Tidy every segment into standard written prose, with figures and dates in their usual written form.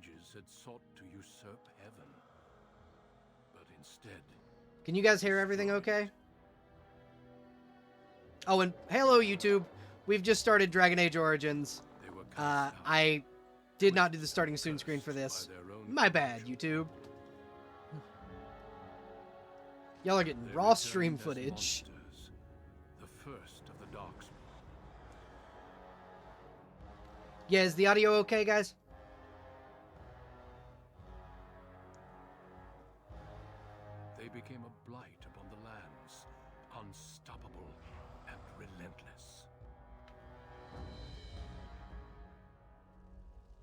ages had sought to usurp heaven, but instead... Can you guys hear everything okay? Oh, and hello, YouTube. We've just started Dragon Age Origins. I did not do the starting soon screen for this. My bad, YouTube. Y'all are getting raw stream footage. Monsters, the first of the darkspawn. Yeah, is the audio okay, guys? They became a blight upon the lands, unstoppable and relentless.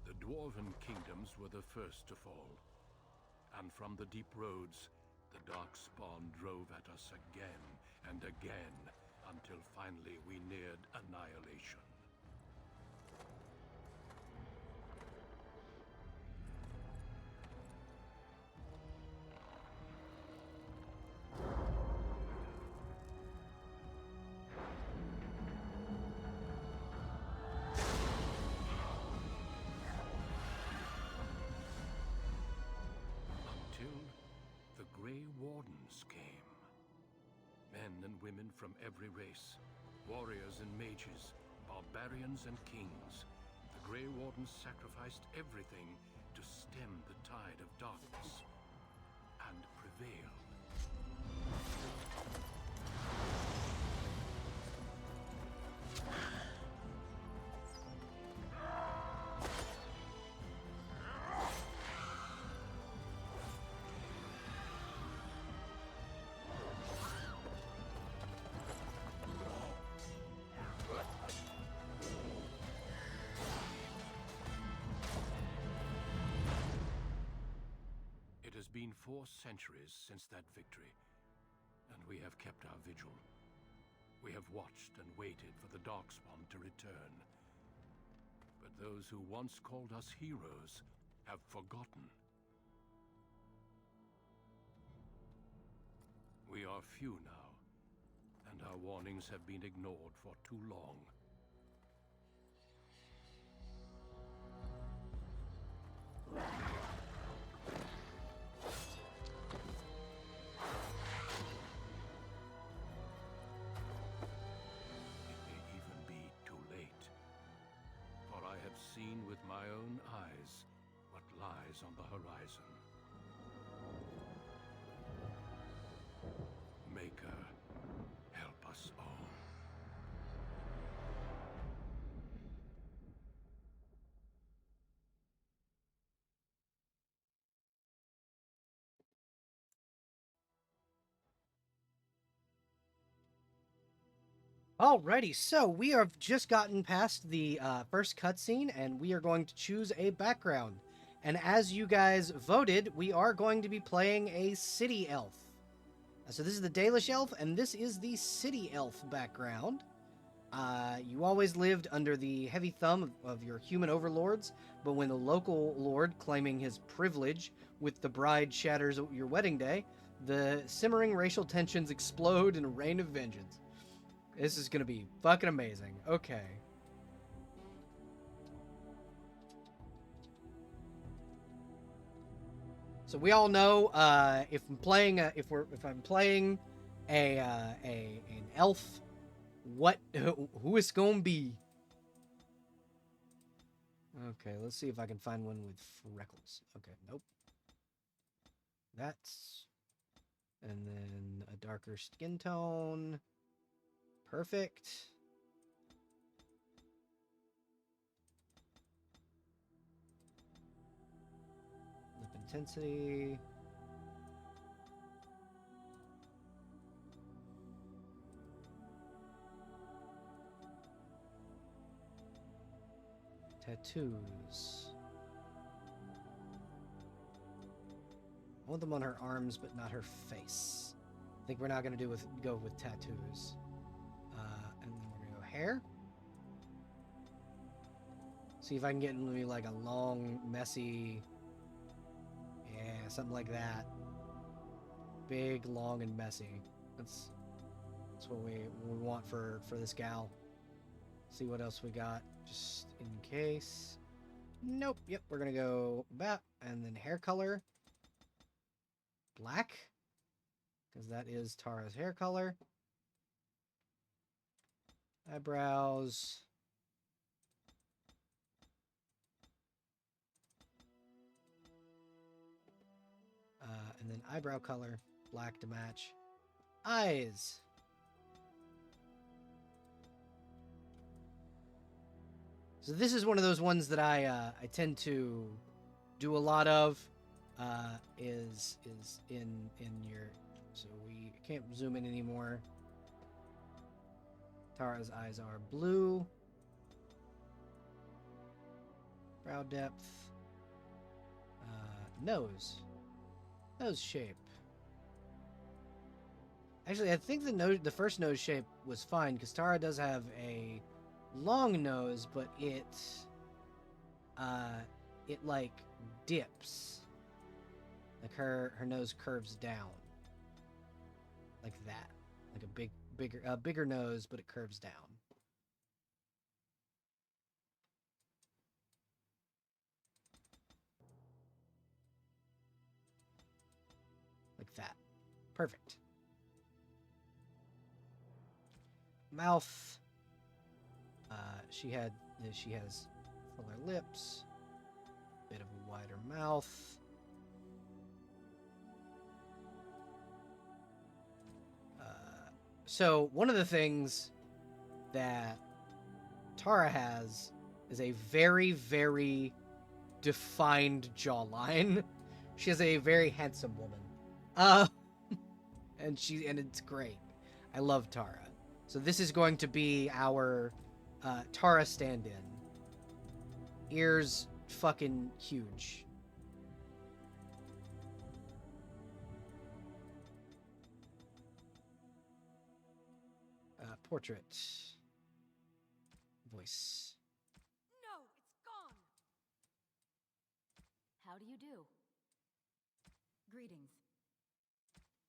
The dwarven kingdoms were the first to fall, and from the deep roads, the darkspawn drove at us again and again, until finally we neared annihilation. Until the Grey Wardens came. Men and women from every race, warriors and mages, barbarians and kings. The Grey Wardens sacrificed everything to stem the tide of darkness, and prevailed. It has been 4 centuries since that victory, and we have kept our vigil. We have watched and waited for the Darkspawn to return. But those who once called us heroes have forgotten. We are few now, and our warnings have been ignored for too long. Seen with my own eyes what lies on the horizon. Maker, help us all. Alrighty, so we have just gotten past the first cutscene, and we are going to choose a background. And as you guys voted, we are going to be playing a city elf. So this is the Dalish elf, and this is the city elf background. You always lived under the heavy thumb of your human overlords, but when the local lord claiming his privilege with the bride shatters your wedding day, the simmering racial tensions explode in a rain of vengeance. This is going to be fucking amazing. Okay. So we all know if I'm playing an elf, who it's going to be. Okay, let's see if I can find one with freckles. Okay, nope. That's and then a darker skin tone. Perfect. Lip intensity. Tattoos. I want them on her arms, but not her face. I think we're not gonna go with tattoos. And then we're gonna go hair. See if I can get maybe like a long, messy, yeah, something like that. Big, long, and messy. That's what we want for this gal. See what else we got, just in case. Nope. Yep, we're gonna go that, and then hair color, black, because that is Tara's hair color. Eyebrows. And then eyebrow color, black to match. Eyes. So this is one of those ones that I tend to do a lot of. Is in your, so we can't zoom in anymore. Tara's eyes are blue. Brow depth. Nose shape. Actually, I think the first nose shape was fine because Tara does have a long nose, but it like dips. Like her nose curves down. Like that. Like a bigger nose, but it curves down. Like that. Perfect. Mouth. She has fuller lips, bit of a wider mouth. So one of the things that Tara has is a very, very defined jawline. She has a very handsome woman. And it's great. I love Tara. So this is going to be our Tara stand-in. Ears fucking huge. Portrait. Voice. No, it's gone. How do you do? Greetings.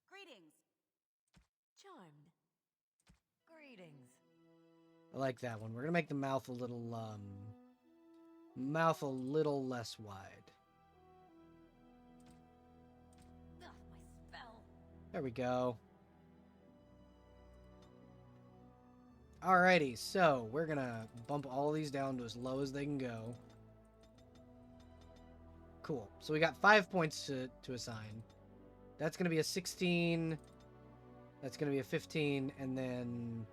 Greetings. Charmed. Greetings. I like that one. We're gonna make the mouth a little less wide. Ugh, my spell. There we go. Alrighty, so we're gonna bump all these down to as low as they can go. Cool. So we got 5 points to assign. That's gonna be a 16. That's gonna be a 15, and then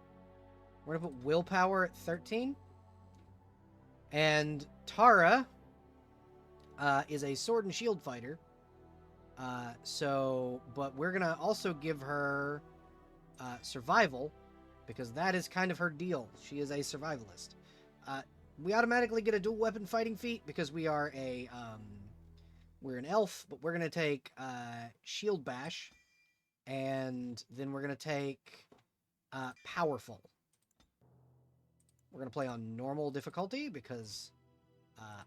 we're gonna put willpower at 13. And Tara is a sword and shield fighter. But we're gonna also give her survival, because that is kind of her deal. She is a survivalist. We automatically get a dual weapon fighting feat because we are we're an elf, but we're gonna take shield bash, and then we're gonna take powerful. We're gonna play on normal difficulty because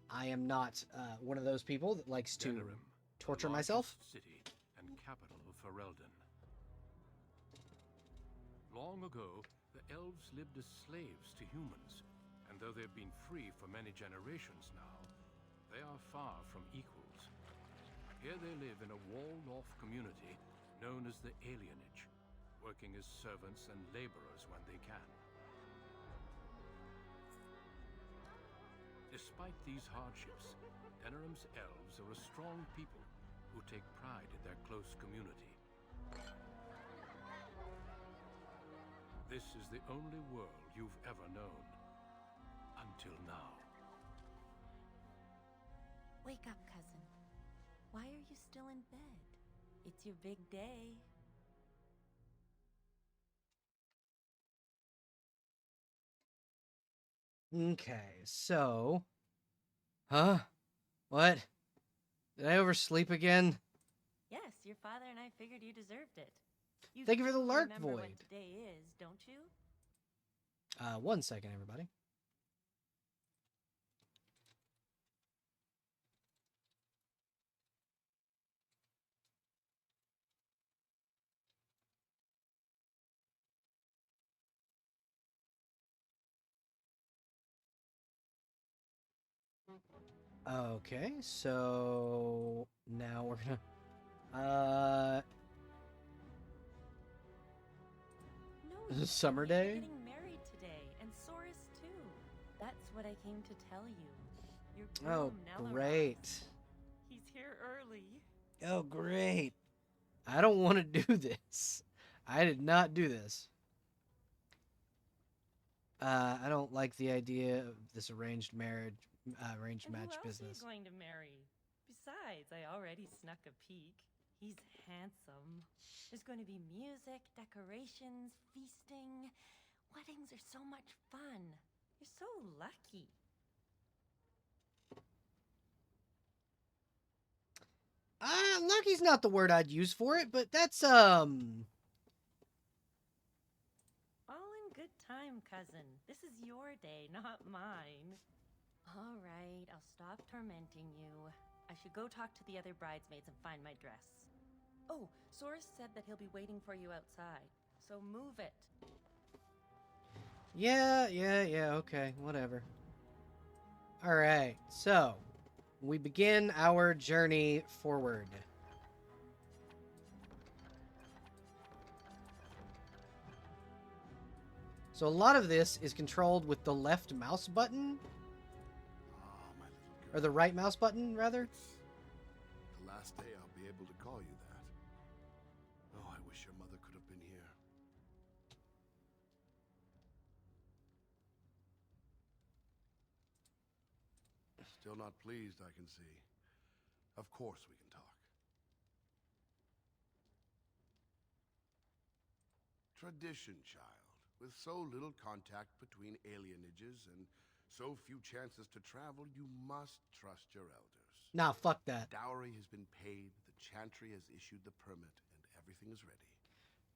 I am not one of those people that likes to Denerim, torture the myself. largest city and capital of Ferelden. Long ago, the elves lived as slaves to humans, and though they've been free for many generations now, they are far from equals. Here they live in a walled-off community known as the Alienage, working as servants and laborers when they can. Despite these hardships, Denerim's elves are a strong people who take pride in their close community. This is the only world you've ever known. Until now. Wake up, cousin. Why are you still in bed? It's your big day. Okay, so... Huh? What? Did I oversleep again? Yes, your father and I figured you deserved it. You Thank you for the do lark remember void. when today is, don't you? 1 second, everybody. Okay, so now we're gonna No, Summer you're day? getting married today, and Soris too. That's what I came to tell you. Your Oh, groom, Nalaraz. great. He's here early. Oh, great. I don't want to do this. I did not do this. I don't like the idea of this arranged marriage, arranged And match who else business. are you going to marry? Besides, I already snuck a peek. He's handsome. There's going to be music, decorations, feasting. Weddings are so much fun. You're so lucky. Lucky's not the word I'd use for it, but that's All in good time, cousin. This is your day, not mine. All right, I'll stop tormenting you. I should go talk to the other bridesmaids and find my dress. Oh, Soris said that he'll be waiting for you outside, so move it. yeah, okay, whatever. All right, so we begin our journey forward. So a lot of this is controlled with the left mouse button, Ah, my little girl. or the right mouse button, rather. It's the last day I'll be able to call you that. Oh, I wish your mother could have been here. Still not pleased, I can see. Of course we can talk. Tradition, child. With so little contact between alienages and so few chances to travel, you must trust your elders. Nah, fuck that. Dowry has been paid, the chantry has issued the permit, and everything is ready.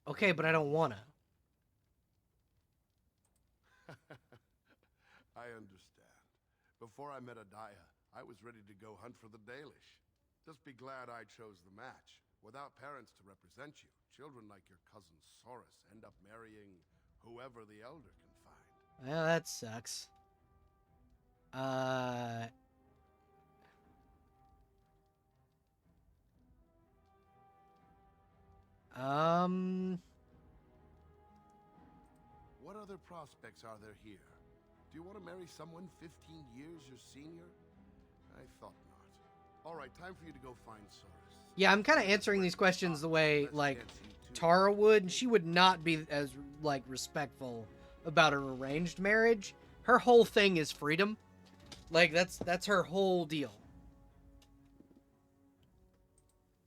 Okay, but I don't wanna. I understand. Before I met Adaya, I was ready to go hunt for the Dalish. Just be glad I chose the match. Without parents to represent you, children like your cousin Soris end up marrying whoever the elder can find. Well, that sucks. What other prospects are there here? Do you want to marry someone 15 years your senior? I thought not. All right, time for you to go find Soris. Yeah, I'm kind of answering these questions the way, like, Tara would. She would not be as, like, respectful about an arranged marriage. Her whole thing is freedom. Like, that's her whole deal.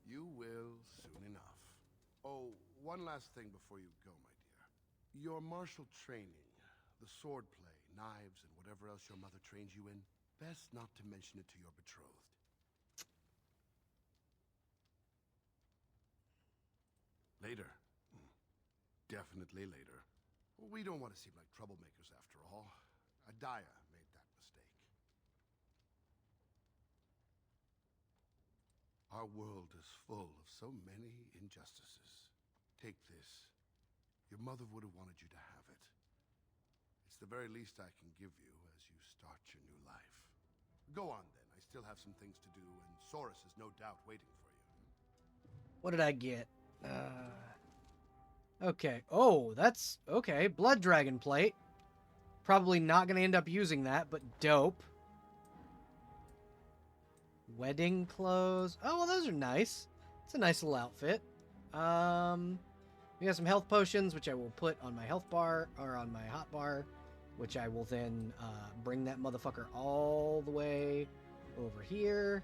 You will soon enough. Oh, one last thing before you go, my dear. Your martial training, the swordplay, knives, and whatever else your mother trains you in, best not to mention it to your betrothed. Later. Definitely later. We don't want to seem like troublemakers after all. Adaya made that mistake. Our world is full of so many injustices. Take this. Your mother would have wanted you to have it. It's the very least I can give you as you start your new life. Go on then. I still have some things to do, and Soris is no doubt waiting for you. What did I get? Okay. Oh, that's... Okay. Blood Dragon Plate. Probably not going to end up using that, but dope. Wedding clothes. Oh, well, those are nice. It's a nice little outfit. We got some health potions, which I will put on my health bar, or on my hot bar, which I will then bring that motherfucker all the way over here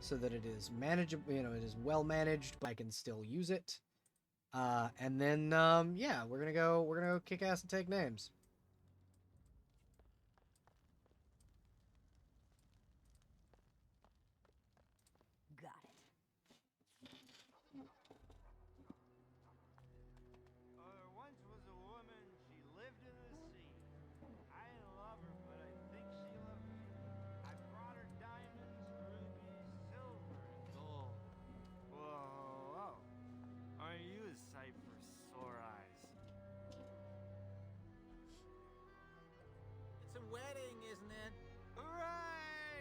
so that it is manageable, you know, it is well managed, but I can still use it. And then, yeah, we're gonna go kick ass and take names. Got it. There once was a woman, she lived in the sea. I didn't love her, but I think she loved me. I brought her diamonds, rubies, silver, and gold. Whoa, aren't you a sight for sore eyes?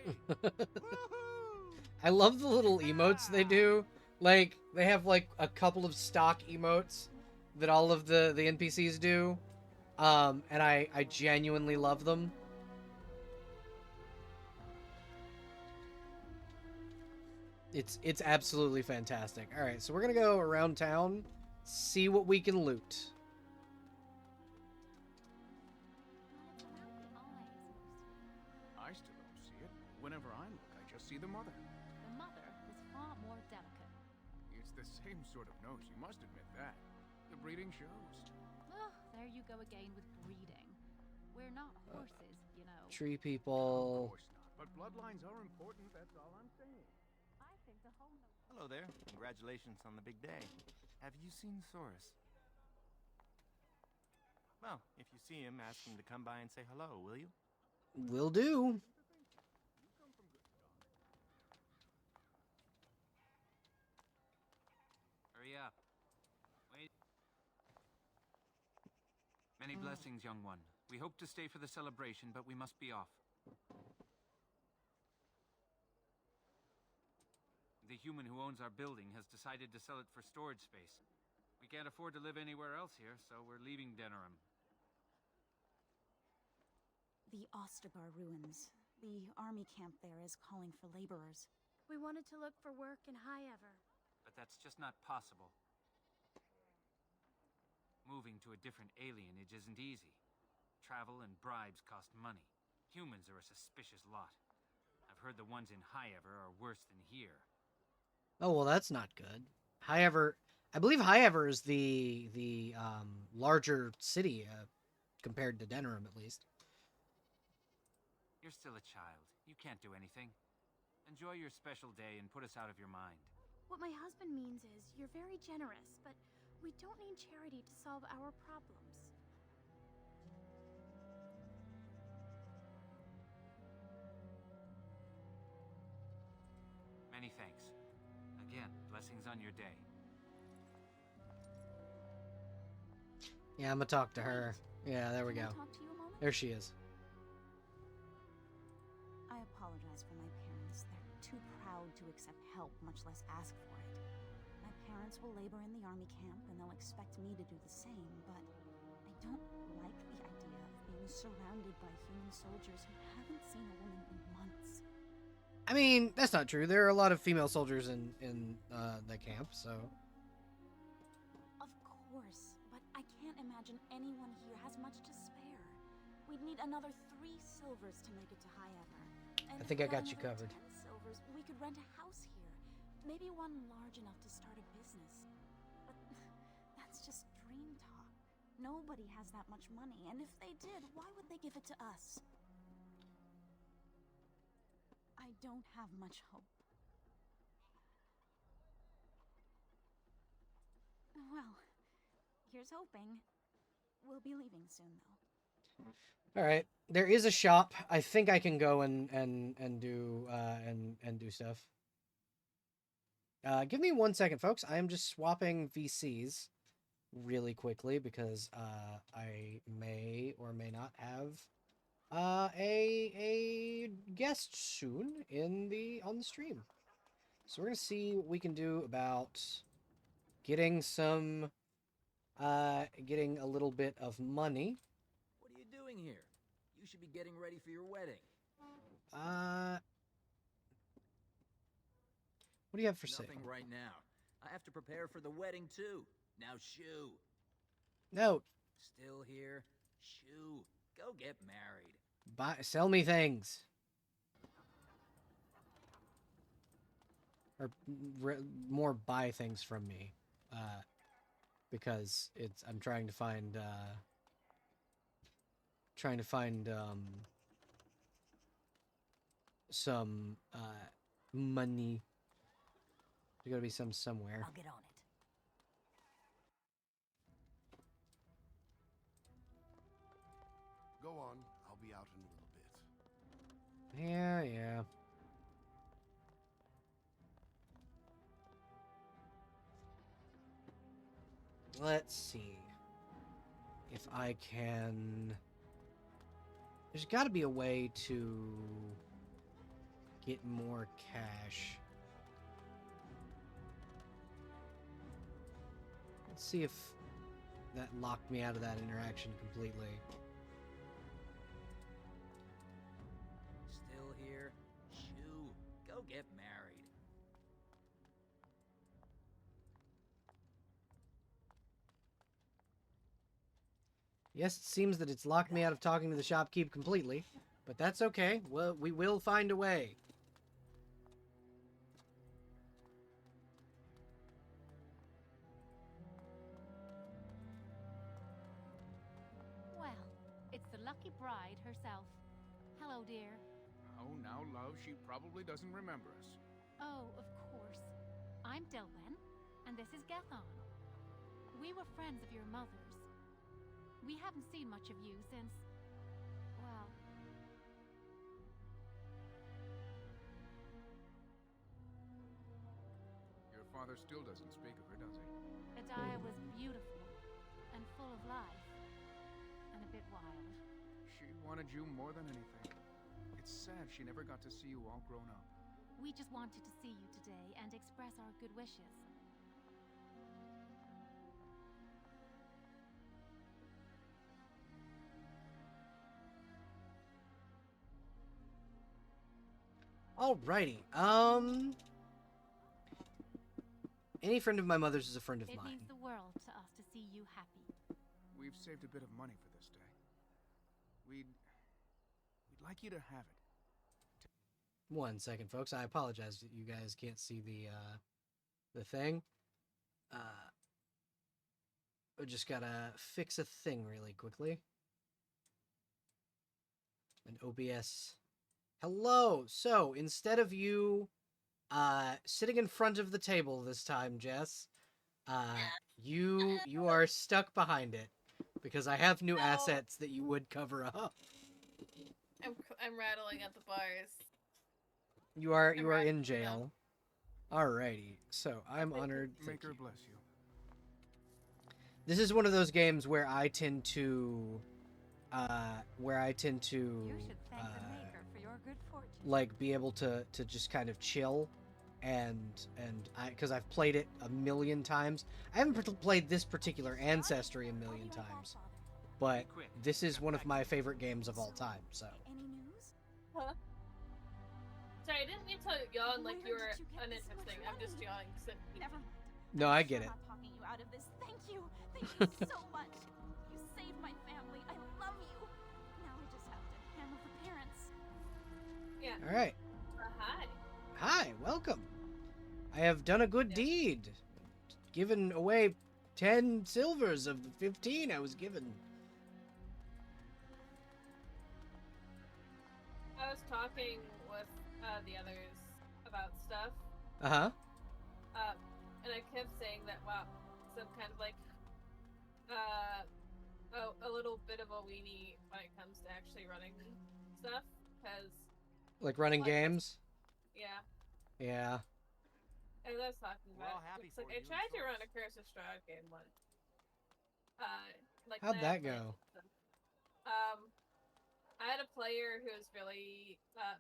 Woohoo! I love the little emotes they do. Like, they have like a couple of stock emotes that all of the NPCs do. And I genuinely love them. It's absolutely fantastic. All right, so we're gonna go around town, see what we can loot. I still don't see it. Whenever I look, I just see the mother. The mother is far more delicate. It's the same sort of nose, you must admit that. The breeding shows. Oh, there you go again with breeding. We're not horses, you know. Tree Of people. course not. But bloodlines are important, that's all I'm saying. I think the whole Hello there. Congratulations on the big day. Have you seen Saurus? Well, if you see him, ask him to come by and say hello, will you? Will do. Hurry up. Wait. Many blessings, young one. We hope to stay for the celebration, but we must be off. The human who owns our building has decided to sell it for storage space. We can't afford to live anywhere else here, so we're leaving Denerim. The Ostergar ruins. The army camp there is calling for laborers. We wanted to look for work in Highever. But that's just not possible. Moving to a different alienage isn't easy. Travel and bribes cost money. Humans are a suspicious lot. I've heard the ones in Highever are worse than here. Oh well, that's not good. Highever, I believe Highever is the larger city compared to Denerim, at least. You're still a child. You can't do anything. Enjoy your special day and put us out of your mind. What my husband means is you're very generous, but we don't need charity to solve our problems. Many thanks. Again, blessings on your day. Yeah, I'm gonna talk to her. Yeah, there we Can go. I talk to you a moment? There she is. I apologize for my parents. They're too proud to accept help, much less ask for it. My parents will labor in the army camp, and they'll expect me to do the same, but I don't like the idea of being surrounded by human soldiers who haven't seen a woman in months. I mean, that's not true. There are a lot of female soldiers in the camp, so. Of course, but I can't imagine anyone here has much to spare. We'd need another 3 silvers to make it to Highever. And I think if I we got you another covered. 10 silvers, we could rent a house here. Maybe one large enough to start a business. But that's just dream talk. Nobody has that much money, and if they did, why would they give it to us? I don't have much hope. Well, here's hoping. We'll be leaving soon, though. All right, there is a shop. I think I can go and do stuff. Give me 1 second, folks. I am just swapping VCs really quickly because I may or may not have a guest soon on the stream. So we're gonna see what we can do about getting some getting a little bit of money. What are you doing here? You should be getting ready for your wedding. What do you have for sale? Nothing right now. I have to prepare for the wedding too. Now shoo. No, Still here? Shoo. Go get married. sell me things. Or more buy things from me. Because I'm trying to find some money. There's gotta be some somewhere. I'll get on it. Go on. I'll be out in a little bit. Yeah. Let's see if I can. There's got to be a way to get more cash. Let's see if that locked me out of that interaction completely. Still here? Shoo. Go get married. Yes, it seems that it's locked me out of talking to the shopkeep completely, but that's okay. Well, we will find a way. Well, it's the lucky bride herself. Hello, dear. Oh, now, love, she probably doesn't remember us. Oh, of course. I'm Dilwen, and this is Gathon. We were friends of your mother's. We haven't seen much of you since, well... Your father still doesn't speak of her, does he? Adiah was beautiful, and full of life, and a bit wild. She wanted you more than anything. It's sad she never got to see you all grown up. We just wanted to see you today and express our good wishes. Alrighty. Any friend of my mother's is a friend of It mine. means the world to us to see you happy. We've saved a bit of money for this day. We'd like you to have it. One second, folks. I apologize that you guys can't see the thing. I just gotta fix a thing really quickly. An OBS. Hello! So, instead of you sitting in front of the table this time, Jess, you are stuck behind it because I have new assets that you would cover up. I'm rattling at the bars. You are in jail. Alrighty. So, I'm honored. Make her bless you. This is one of those games where I tend to You should thank the maker for your good fortune. like be able to just kind of chill and because I've played it a million times. I haven't played this particular Ancestry a million times, but this is one of my favorite games of all time. So Any news? Huh? Sorry, I didn't mean to yawn like you were uninteresting. I'm just yawning. Never mind. no, I get it. I'm not talking you out of this. Thank you. Thank you so much. You saved my family. I love you. Now I just have to hammer the parents. Yeah. All right. Hi. Hi, welcome. I have done a good deed. Given away 10 silvers of the 15 I was given. I was talking with the others about stuff, Uh-huh. and I kept saying that, wow, some kind of like, a little bit of a weenie when it comes to actually running stuff, because, Like running games? yeah, Yeah. as I was talking We're all about, happy it's like for I you, tried to of run a course. Curse of Strahd game once. Like How'd that plan go? and stuff. I had a player who was really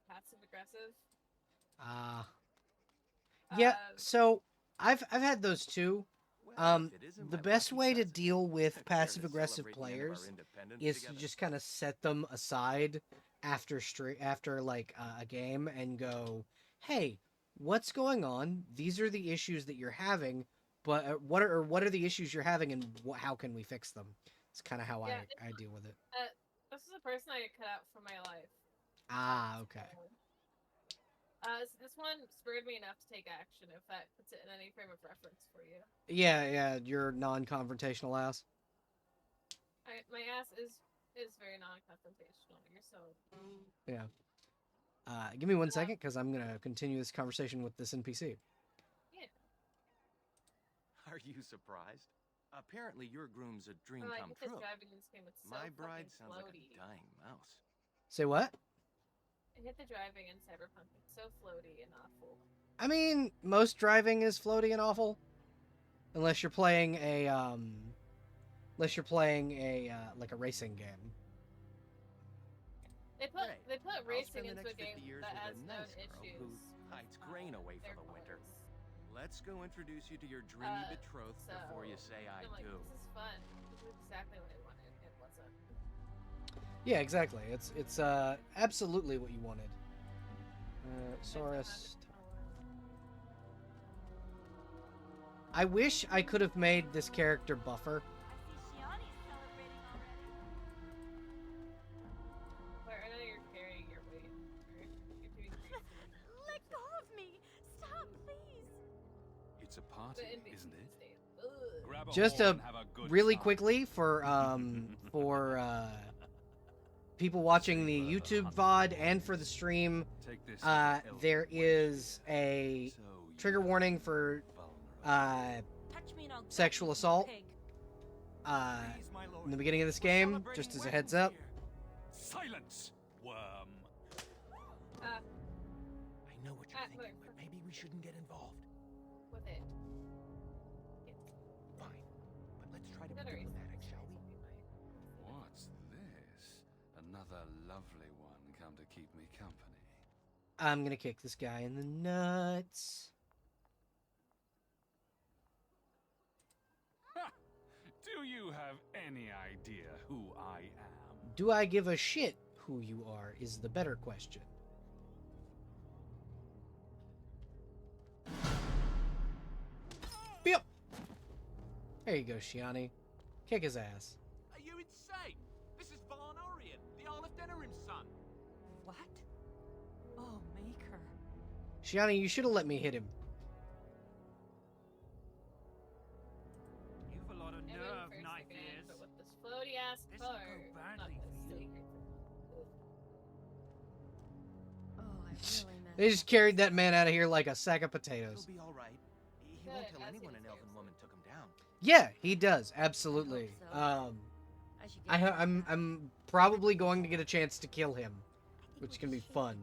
passive aggressive. Yeah, so I've had those too. The best way to deal with passive aggressive players is to just kind of set them aside after like a game and go, "Hey, what's going on? These are the issues that you're having, but what are the issues you're having and how can we fix them?" It's kind of how I deal with it. This is a person I cut out from my life. Okay. This one spurred me enough to take action, if that puts it in any frame of reference for you. Yeah, you're non-confrontational ass. My ass is very non-confrontational. You're so... Yeah. Give me 1 second, because I'm going to continue this conversation with this NPC. Yeah. Are you surprised? Apparently your groom's a dream I come hit this true. driving in this game. It's so My bride fucking sounds like floaty. a dying mouse. Say what? I hit the driving in Cyberpunk. It's so floaty and awful. I mean, most driving is floaty and awful. Unless you're playing a, like a racing game. They put I'll racing spend the into a next 50 game years that with has a known nice girl issues. who hides grain away for their the winter. colors. Let's go introduce you to your dreamy betrothed So, before you say I I'm like, do. this is fun. This is exactly what I wanted. It wasn't. Yeah, exactly. It's absolutely what you wanted. Saurus. I wish I could have made this character buffer. Claire, I know you're carrying your weight. You're doing great. Let go of me! Stop, please! It's a party, isn't it? Grab a Just horn and have a good really time. quickly for people watching the YouTube VOD and for the stream, Take this there is a trigger warning for Touch me and I'll gut sexual you, assault pig. in the beginning of this game, just as a heads up. Silence, worm. I know what you're thinking, but maybe we shouldn't get involved. With it. Fine, but let's try to be Better diplomatic, shall we? What's this? Another lovely one come to keep me company. I'm gonna kick this guy in the nuts. Ha! Do you have any idea who I am? Do I give a shit who you are is the better question. Beep. There you go, Shiani. Kick his ass. Are you insane? This is Von Orien, the Earl of Denerim's son. What? Oh, Maker. Shiani, you should have let me hit him. You've a lot of nerve, knife ears. But with this floaty ass This car, will go not badly this for you. silly Oh, I really messed They just up. carried that man out of here like a sack of potatoes. He'll be all right. He Good, won't tell as anyone he an elven deserves. woman took him down. Yeah, he does. Absolutely. so. I should get I'm probably going to get a chance to kill him, which can be fun.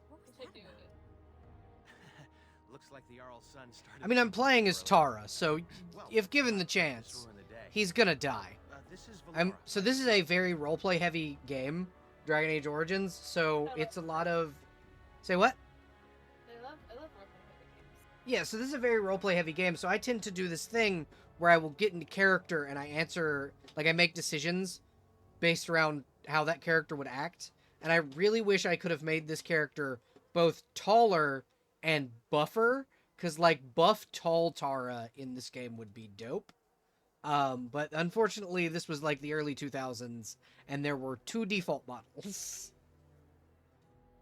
What was You that should do about? it. Looks like the Jarl's son started. I mean, I'm playing as Tara, so Well, if given the let's chance, ruin the day. he's gonna die. This is So this is a very roleplay heavy game, Dragon Age Origins. So it's a lot of. Say what? I love roleplay games. Yeah, so this is a very roleplay heavy game, so I tend to do this thing where I will get into character and I answer, like I make decisions based around how that character would act. And I really wish I could have made this character both taller and buffer, because like buff tall Tara in this game would be dope. But unfortunately this was like the early 2000s and there were 2 default models.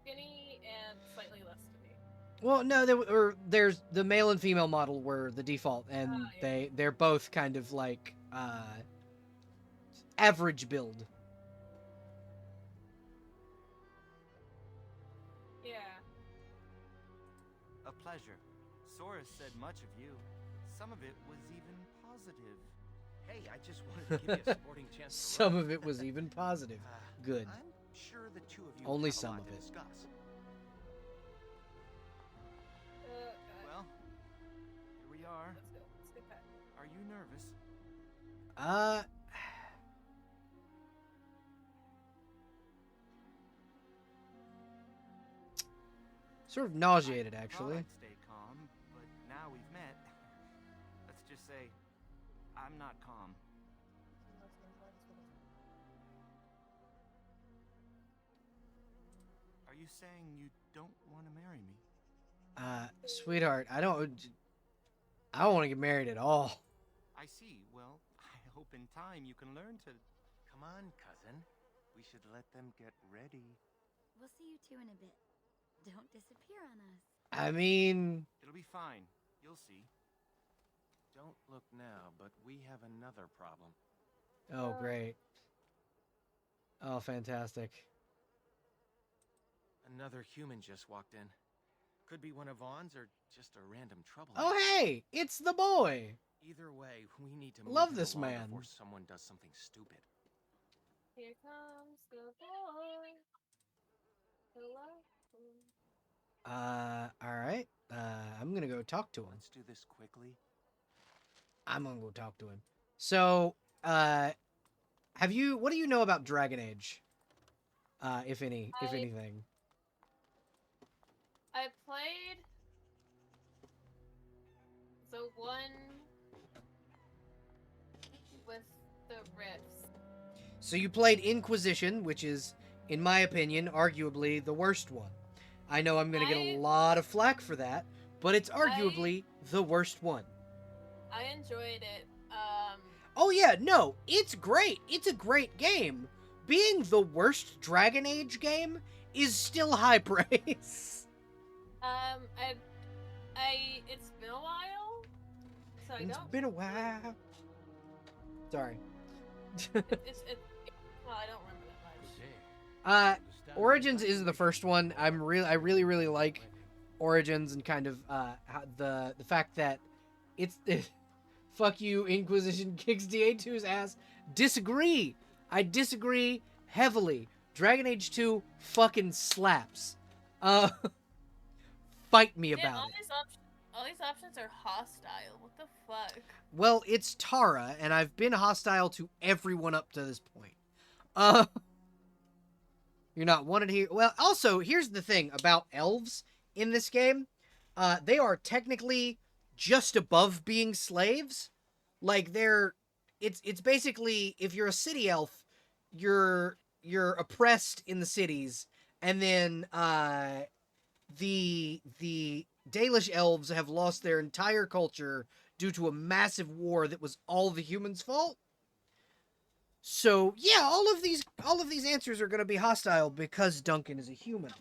Skinny and slightly less skinny. Well, no, there's the male and female model were the default, and Yeah. they're both kind of like average build. Yeah. A pleasure. Saurus said much of you. Some of it was even positive. Hey, I just wanted to give you a sporting chance. to Some run. of it was even positive. Good. I'm sure the two of you Only have a some lot of to it. discuss. Well, here we are. Let's go. Let's get that. Are you nervous? Sort of nauseated, actually. Thought I'd stay calm, but now we've met. Let's just say, I'm not calm. Are you saying you don't want to marry me? Sweetheart, I don't want to get married at all. I see. Well, I hope in time you can learn to. Come on, cousin. We should let them get ready. We'll see you two in a bit. Don't disappear on us. I mean, It'll be fine. You'll see. Don't look now, but we have another problem. oh great. Oh, fantastic. Another human just walked in. Could be one of Vaughn's or just a random trouble. Oh hey, it's the boy. Either way, we need to move Love him this along man. before someone does something stupid. Here comes the boy. Hello. All right. I'm gonna go talk to him. Let's do this quickly. I'm gonna go talk to him. So, what do you know about Dragon Age? if anything. I played the one with the rifts. So you played Inquisition, which is, in my opinion, arguably the worst one. I know I'm going to get a lot of flack for that, but it's arguably the worst one. I enjoyed it. Oh yeah, no, it's great. It's a great game. Being the worst Dragon Age game is still high praise. It's been a while, so It's been a while. Sorry. Well, I don't remember that much. Origins is the first one. I really like Origins and kind of the fact that it's fuck you, Inquisition kicks DA2's ass. Disagree. I disagree heavily. Dragon Age 2 fucking slaps. Fight me about it. All these options are hostile. What the fuck? Well, it's Tara, and I've been hostile to everyone up to this point. You're not wanted here. Well, also, here's the thing about elves in this game. They are technically just above being slaves. Like, it's basically, if you're a city elf, you're oppressed in the cities, and then, the Dalish elves have lost their entire culture due to a massive war that was all the humans' fault. So yeah, all of these answers are going to be hostile because Duncan is a human.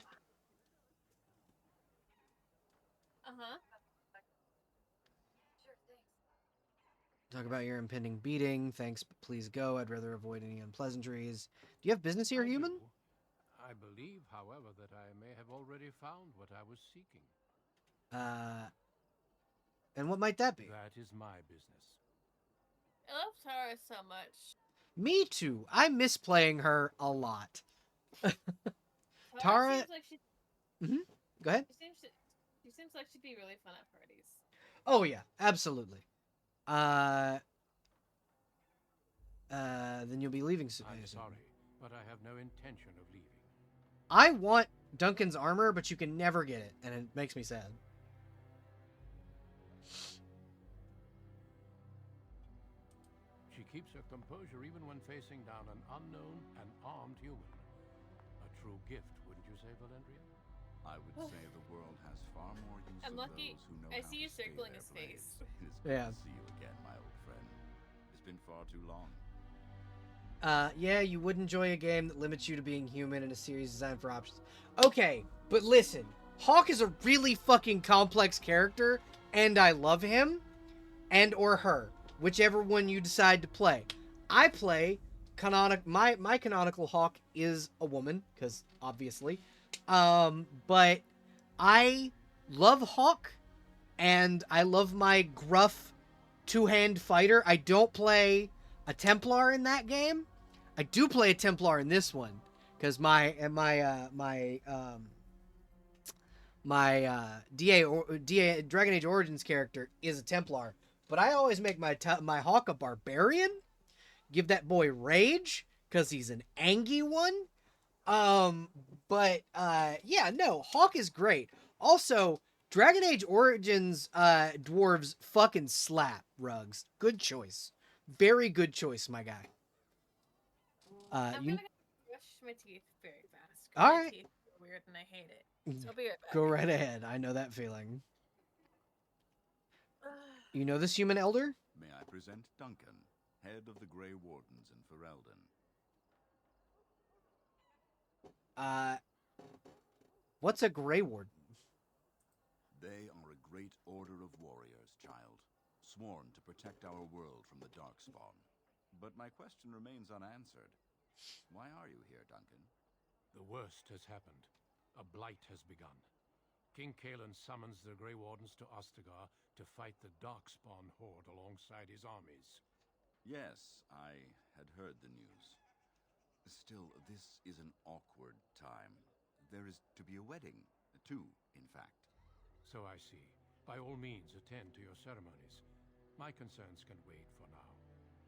Talk about your impending beating. Thanks, but please go. I'd rather avoid any unpleasantries. Do you have business here, human? I believe, however, that I may have already found what I was seeking. And what might that be? That is my business. I love Tara so much. Me too. I miss playing her a lot. Tara seems like she... Go ahead. She seems like she'd be really fun at parties. Oh yeah, absolutely. Then you'll be leaving soon. I'm sorry, but I have no intention of leaving. I want Duncan's armor, but you can never get it, and it makes me sad. She keeps her composure even when facing down an unknown and armed human. A true gift, wouldn't you say, Valendria? I would say the world has far more use I'm for lucky. those who know I how see to you stay circling their his blade. face. It is good Yeah. to see you again, my old friend. It's been far too long. Yeah, you would enjoy a game that limits you to being human in a series designed for options. Okay, but listen, Hawk is a really fucking complex character, and I love him, and or her, whichever one you decide to play. I play my canonical Hawk is a woman, because obviously, but I love Hawk, and I love my gruff two-hand fighter. I don't play a Templar in that game. I do play a Templar in this one, because my DA Dragon Age Origins character is a Templar, but I always make my Hawk a barbarian. Give that boy rage, because he's an angry one. Yeah, no, Hawk is great. Also, Dragon Age Origins dwarves fucking slap, Rugs. Good choice. Very good choice, my guy. I'm gonna brush my teeth very fast. All my right. teeth are weird and I hate it. So I'll be right back. Go right ahead. I know that feeling. You know this human elder? May I present Duncan, head of the Grey Wardens in Ferelden. What's a Grey Warden? They are a great order of warriors, child, sworn to protect our world from the Darkspawn. But my question remains unanswered. Why are you here, Duncan? The worst has happened. A blight has begun. King Kalen summons the Grey Wardens to Ostagar to fight the Darkspawn horde alongside his armies. Yes, I had heard the news. Still, this is an awkward time. There is to be a wedding. Two, in fact. So I see. By all means, attend to your ceremonies. My concerns can wait for now.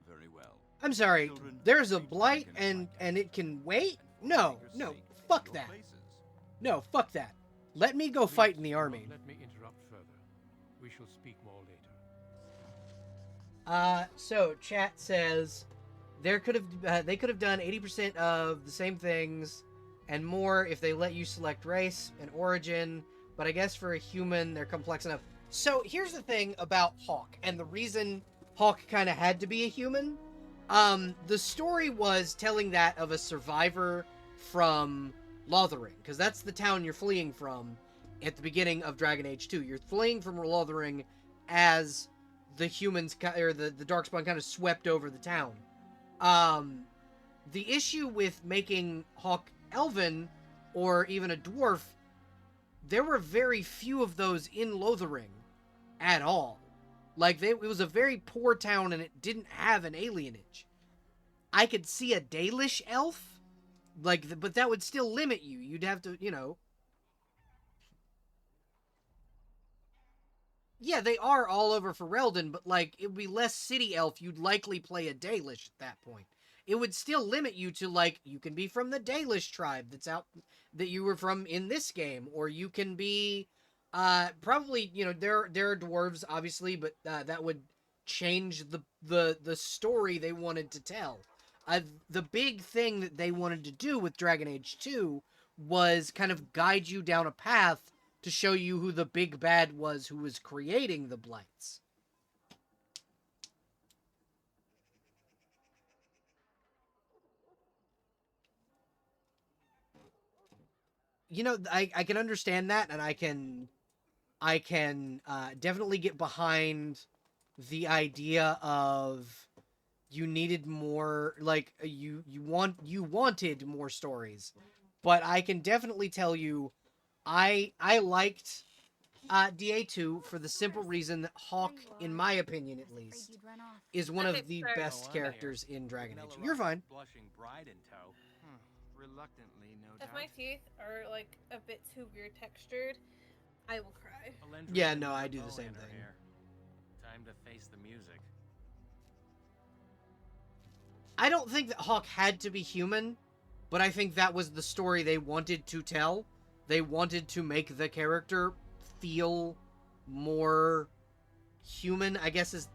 Very well. I'm sorry. Children, There's a take blight Dragon and it can wait? and for No, Maker's no. sake, Fuck your that. places. No, fuck that. Let me go fight in the Please, army. do not let me interrupt further. We shall speak more later. So chat says they could have done 80% of the same things and more if they let you select race and origin, but I guess for a human they're complex enough. So here's the thing about Hawk and the reason Hawk kind of had to be a human. The story was telling that of a survivor from Lothering, because that's the town you're fleeing from at the beginning of Dragon Age 2. You're fleeing from Lothering as the humans, or the Darkspawn kind of swept over the town. The issue with making Hawk elven, or even a dwarf, there were very few of those in Lothering at all. Like, it was a very poor town, and it didn't have an alienage. I could see a Dalish elf, but that would still limit you. You'd have to, Yeah, they are all over Ferelden, but, it would be less city elf. You'd likely play a Dalish at that point. It would still limit you to, you can be from the Dalish tribe that you were from in this game, or you can be, probably, there are dwarves, obviously, but, that would change the story they wanted to tell. The big thing that they wanted to do with Dragon Age 2 was kind of guide you down a path to show you who the big bad was who was creating the blights. I can understand that, and I can definitely get behind the idea of you needed more, you wanted more stories. But I can definitely tell you, I liked DA2 for the simple reason that Hawk, in my opinion at least, is one of the best characters in Dragon Age. You're fine. Blushing bride in tow. Reluctantly, no If doubt. my teeth are a bit too weird textured, I will cry. Yeah, no, I do the same thing. Time to face the music. I don't think that Hawk had to be human, but I think that was the story they wanted to tell. They wanted to make the character feel more human, I guess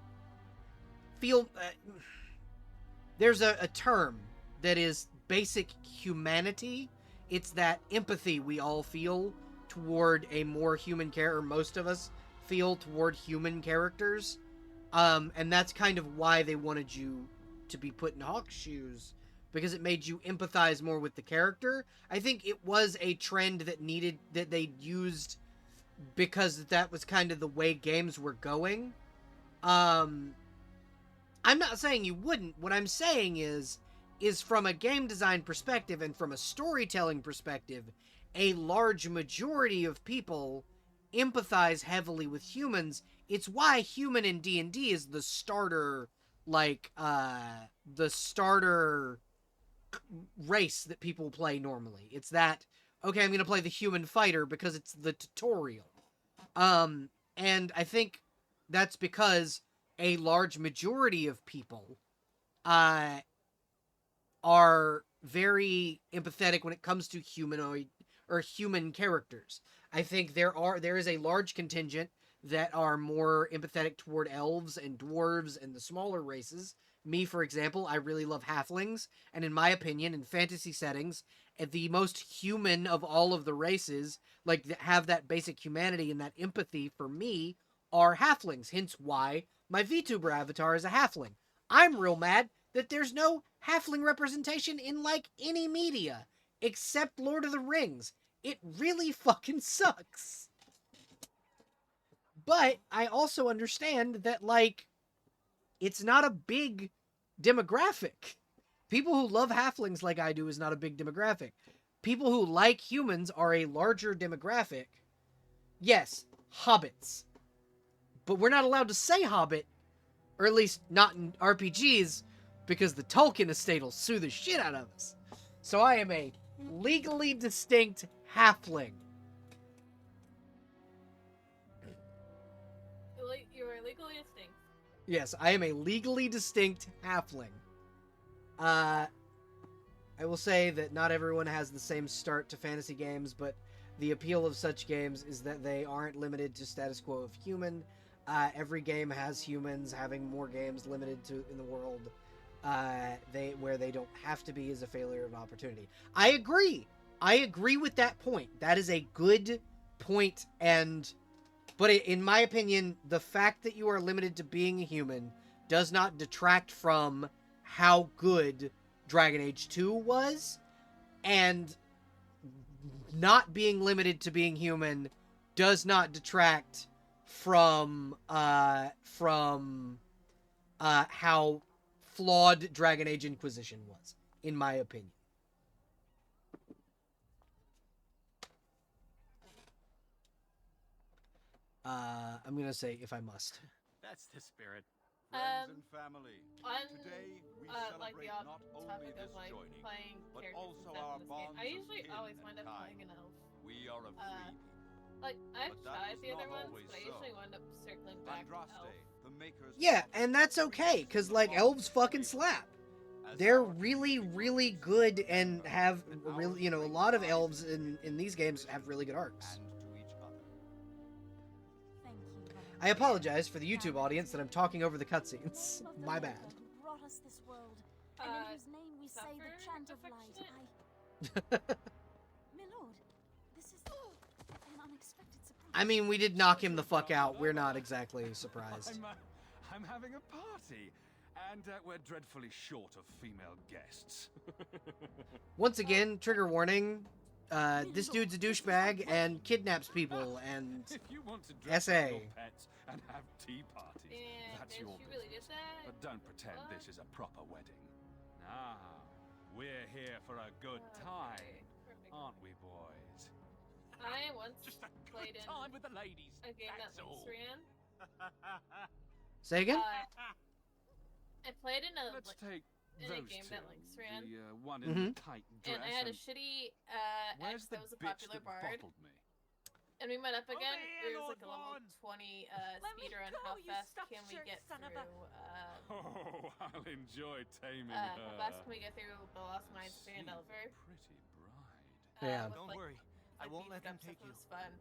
there's a term that is basic humanity. It's that empathy we all feel toward a more human character, most of us feel toward human characters. And that's kind of why they wanted you to be put in Hawk's shoes, because it made you empathize more with the character. I think it was a trend that they used because that was kind of the way games were going. I'm not saying you wouldn't. What I'm saying is from a game design perspective and from a storytelling perspective, a large majority of people empathize heavily with humans. It's why human in D&D is the starter, the starter race that people play normally. It's that, okay, I'm going to play the human fighter because it's the tutorial. And I think that's because a large majority of people are very empathetic when it comes to humanoid or human characters. I think there is a large contingent that are more empathetic toward elves and dwarves and the smaller races. Me, for example, I really love halflings, and in my opinion, in fantasy settings, the most human of all of the races, that have that basic humanity and that empathy for me, are halflings, hence why my VTuber avatar is a halfling. I'm real mad that there's no halfling representation in, any media, except Lord of the Rings. It really fucking sucks. But I also understand that, it's not a big demographic. People who love halflings like I do is not a big demographic. People who like humans are a larger demographic. Yes, hobbits. But we're not allowed to say hobbit, or at least not in RPGs, because the Tolkien estate will sue the shit out of us. So I am a legally distinct halfling. You are legally distinct. Yes, I am a legally distinct halfling. I will say that not everyone has the same start to fantasy games, but the appeal of such games is that they aren't limited to status quo of human. Every game has humans. Having more games limited to in the world, where they don't have to be, is a failure of opportunity. I agree. I agree with that point. That is a good point, but in my opinion, the fact that you are limited to being a human does not detract from how good Dragon Age 2 was, and not being limited to being human does not detract from how flawed Dragon Age Inquisition was, in my opinion. I'm gonna say if I must. That's the spirit. Friends and family. On Today we like celebrate the odd not only topic this of like joining, playing but characters also and stuff our in this game, bonds I of usually kin always and wind up kind. playing an elf. We are a free people. Like I've But that tried was the other not ones, always but I so. usually wind up circling back to elf. The makers Yeah, and that's okay, because, like, elves fucking slap. They're really, really good and have really, a lot of elves in these games have really good arcs. I apologize for the YouTube audience that I'm talking over the cutscenes. My bad. Brought us this world, and in whose name we say the chant of light. My lord, this is an unexpected surprise. I mean, we did knock him the fuck out. We're not exactly surprised. I'm having a party, and we're dreadfully short of female guests. Once again, trigger warning. This dude's a douchebag and kidnaps people and If you want to dress SA. up your pets and have tea parties, that's Did your she really business. did that? But don't pretend this is a proper wedding. Now, we're here for a good time, aren't we, boys? I once played in time with the ladies. a game that That's all. links ran. Say again? I played in a Let's take in a those game two. that links ran. The one in the tight dress And I had a shitty where's ex the that was a bitch popular that bard. bottled me? And we met up again. here, It was like a Lord level 20 Let me speedrun. go, How you fast stuffed can we shirt, get son of through? a- Oh, I'll enjoy taming How her. fast can we get through the Lost Mines of Phandelver? Pretty bride. Yeah. With, Don't like, worry, I like won't beef let them stuff, take it you. was fun.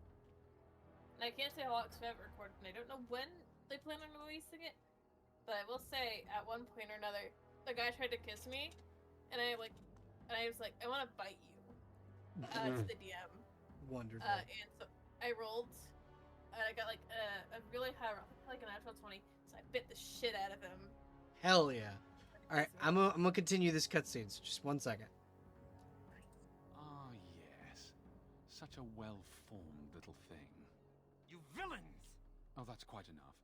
And I can't say how long because I haven't recorded, and I don't know when they plan on releasing it. But I will say, at one point or another, the guy tried to kiss me, and I was like, I want to bite you. To the DM. Wonderful. And so I rolled, and I got like a really high roll, like an actual 20. So I bit the shit out of him. Hell yeah. Alright, I'm gonna continue this cutscene, so just 1 second. Ah, yes. Such a well-formed little thing. You villains! Oh, that's quite enough.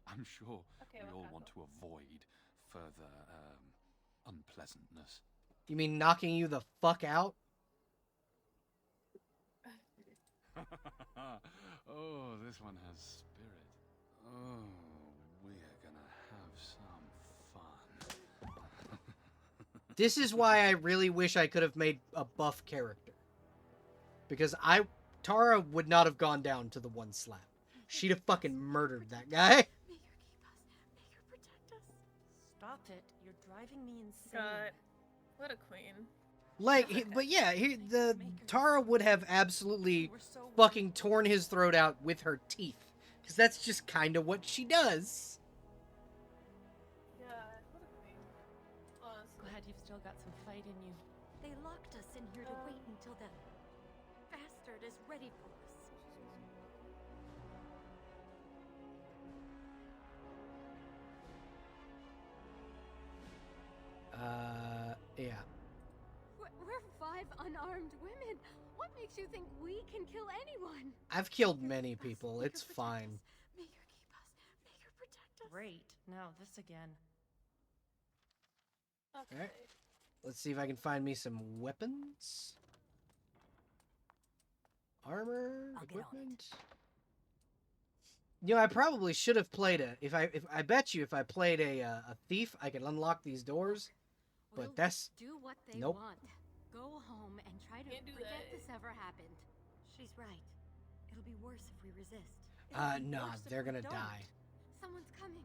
I'm sure Okay, we what all want happened? to avoid further unpleasantness. You mean knocking you the fuck out? Oh, this one has spirit. Oh, we're gonna have some fun. This is why I really wish I could have made a buff character. Because Tara would not have gone down to the one slap. She'd have fucking murdered that guy. May you keep us. May you protect us. Stop it. You're driving me insane. God, what a queen. But yeah, the Tara would have absolutely fucking torn his throat out with her teeth. Because that's just kind of what she does. God, what a queen. Honestly. Glad you've still got some fight in you. They locked us in here to wait until the bastard is ready for us. Yeah. We're 5 unarmed women. What makes you think we can kill anyone? I've killed many people. It's fine. May you keep us. May you protect us. Great. Now this again. Okay. Alright. Let's see if I can find me some weapons. Armor, equipment. You know, I probably should have played if I bet you if I played a thief, I could unlock these doors. But We'll that's do what they nope. want. Go home and try to Can't do forget that. this ever happened. She's right. It'll be worse if we resist. It'll be Nah, worse if they're we gonna don't. die. Someone's coming.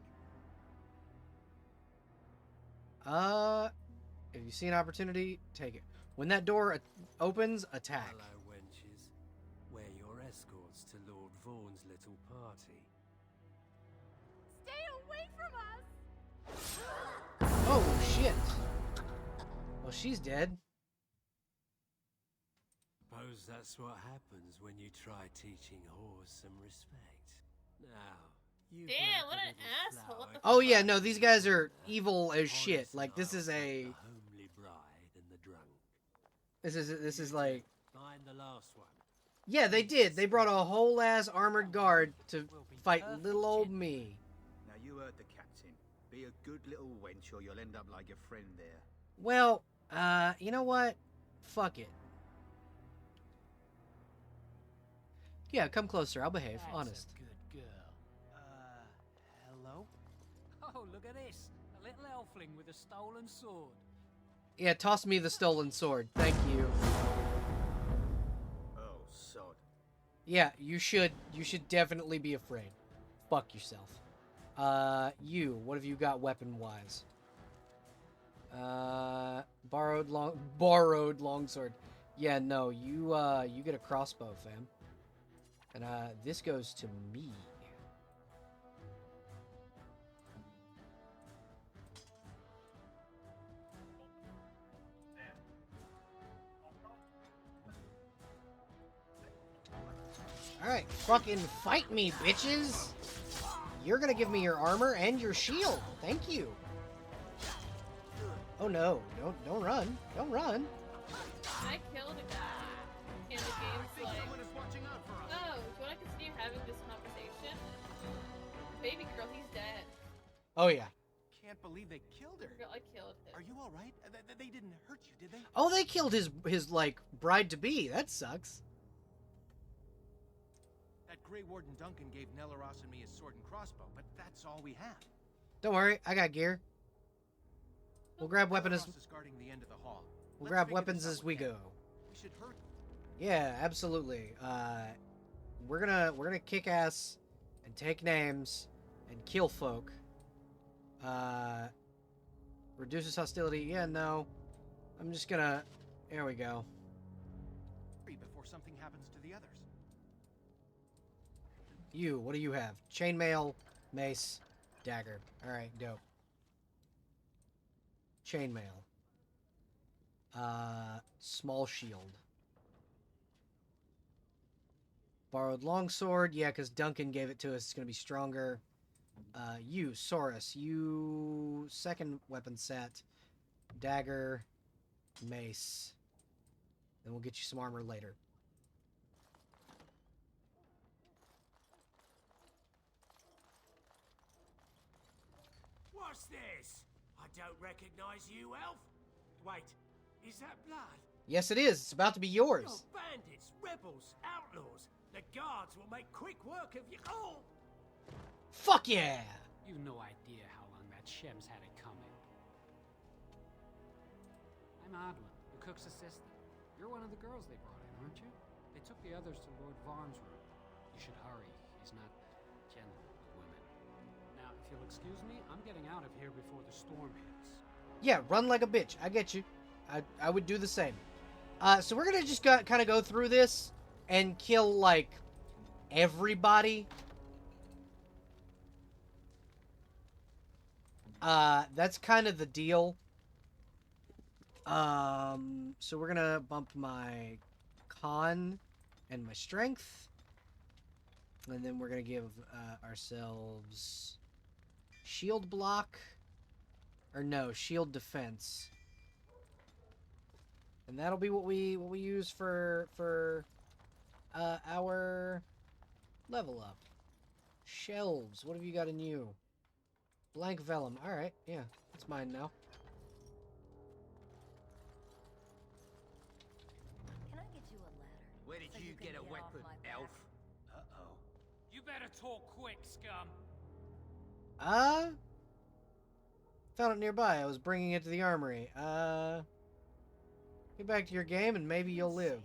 If you see an opportunity, take it. When that door opens, attack. Hello, wenches. We're your escorts to Lord Vaughn's little party. Stay away from us! Oh, shit. Well, she's dead. Suppose that's what happens when you try teaching whores some respect. Now, you Damn, what an asshole. What the Oh, yeah, no, these guys are evil as shit. Like, this is a... the homely bride and the drunk. This is like... Find the last one. Yeah, they did. They brought a whole ass armored guard to fight little old me. Now you heard the captain. Be a good little wench or you'll end up like your friend there. Well, you know what? Fuck it. Yeah, come closer. I'll behave. That's Honest. a good girl. Hello? Oh, look at this. A little elfling with a stolen sword. Yeah, toss me the stolen sword. Thank you. Oh, sod. Yeah, you should definitely be afraid. Fuck yourself. You, what have you got weapon-wise? Borrowed longsword. Yeah, no, you get a crossbow, fam. And, this goes to me. Alright, fucking fight me, bitches! You're gonna give me your armor and your shield. Thank you. Oh no, don't run. Don't run. I killed a guy. And the game's like, oh, do you want to continue having this conversation? Baby girl, he's dead. Oh yeah. Can't believe they killed her. Girl, I killed him. Are you all right? They didn't hurt you, did they? Oh, they killed his like bride-to-be. That sucks. That Grey Warden Duncan gave Nelaros and me his sword and crossbow, but that's all we have. Don't worry, I got gear. We'll grab weapons. Nelaros is guarding the end of the hall. We'll Let's grab figure weapons this out as we with him. go. We should hurt. Yeah, absolutely. We're gonna kick ass and take names and kill folk. Reduces hostility. Yeah, no. I'm just gonna. There we go. Before something happens to the others. You, what do you have? Chainmail, mace, dagger. Alright, dope. Chainmail. Small shield. Borrowed longsword. Yeah, because Duncan gave it to us. It's going to be stronger. You, Saurus. You, second weapon set. Dagger, mace. Then we'll get you some armor later. What's this? I don't recognize you, elf. Wait, is that blood? Yes, it is. It's about to be yours. You're bandits, rebels, outlaws. The guards will make quick work of you all. Fuck yeah! You've no idea how long that Shem's had it coming. I'm Adwin, the cook's assistant. You're one of the girls they brought in, aren't you? They took the others to Lord Vaughn's room. You should hurry. He's not gentle with women. Now, if you'll excuse me, I'm getting out of here before the storm hits. Yeah, run like a bitch. I get you. I would do the same. So we're gonna just kind of go through this and kill, like, everybody. That's kind of the deal. So we're gonna bump my con and my strength. And then we're gonna give ourselves shield block. Or no, shield defense. And that'll be what we use for our level up. Shelves. What have you got in you? Blank vellum. All right, yeah, it's mine now. Can I get you a ladder? Where did So you can get a off weapon, my back? elf? You better talk quick, scum. Found it nearby. I was bringing it to the armory. Get back to your game and maybe you'll live.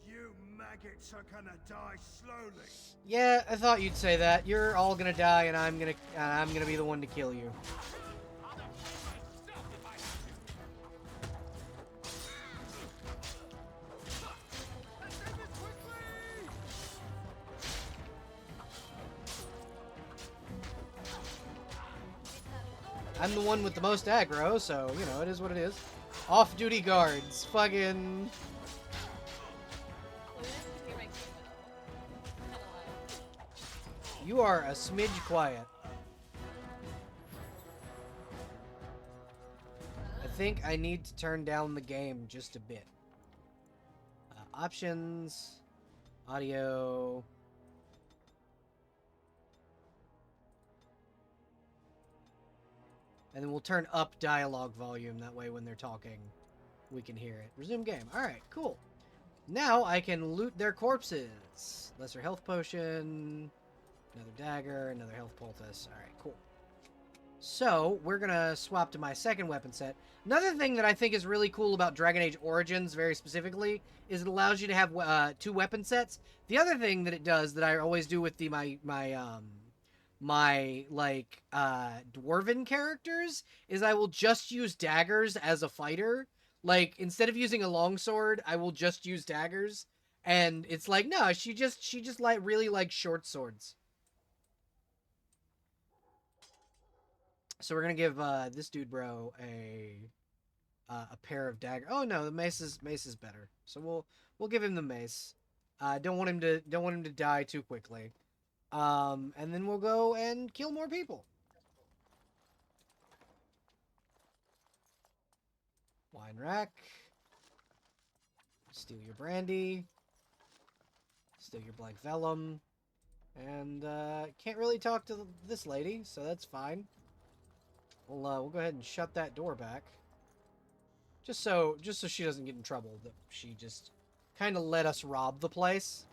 You mad maggots are gonna die slowly. Yeah, I thought you'd say that. You're all gonna die, and I'm gonna be the one to kill you. I'm the one with the most aggro, so, you know, it is what it is. Off-duty guards. Fucking... You are a smidge quiet. I think I need to turn down the game just a bit. Options. Audio. And then we'll turn up dialogue volume. That way when they're talking, we can hear it. Resume game. Alright, cool. Now I can loot their corpses. Lesser health potion. Another dagger. Another health poultice. Alright, cool. So, we're gonna swap to my second weapon set. Another thing that I think is really cool about Dragon Age Origins, very specifically, is it allows you to have 2 weapon sets. The other thing that it does, that I always do with my dwarven characters, is I will just use daggers as a fighter. Like, instead of using a longsword, I will just use daggers. And it's like, no, she just really likes short swords. So we're gonna give this dude bro a pair of daggers. Oh no, the mace is better. So we'll give him the mace. Don't want him to die too quickly. And then we'll go and kill more people. Wine rack. Steal your brandy. Steal your black vellum. And can't really talk to this lady, so that's fine. We'll go ahead and shut that door back. Just so she doesn't get in trouble. That she just kind of let us rob the place.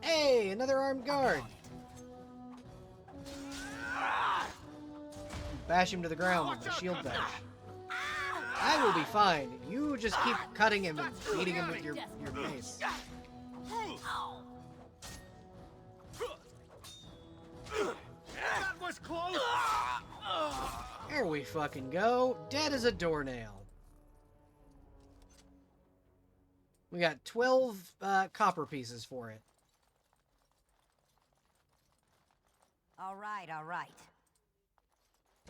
Hey, another armed guard. Bash him to the ground with my shield bash. I will be fine. You just keep cutting him and beating him with your mace. That was close. There we fucking go. Dead as a doornail. We got 12 copper pieces for it. All right.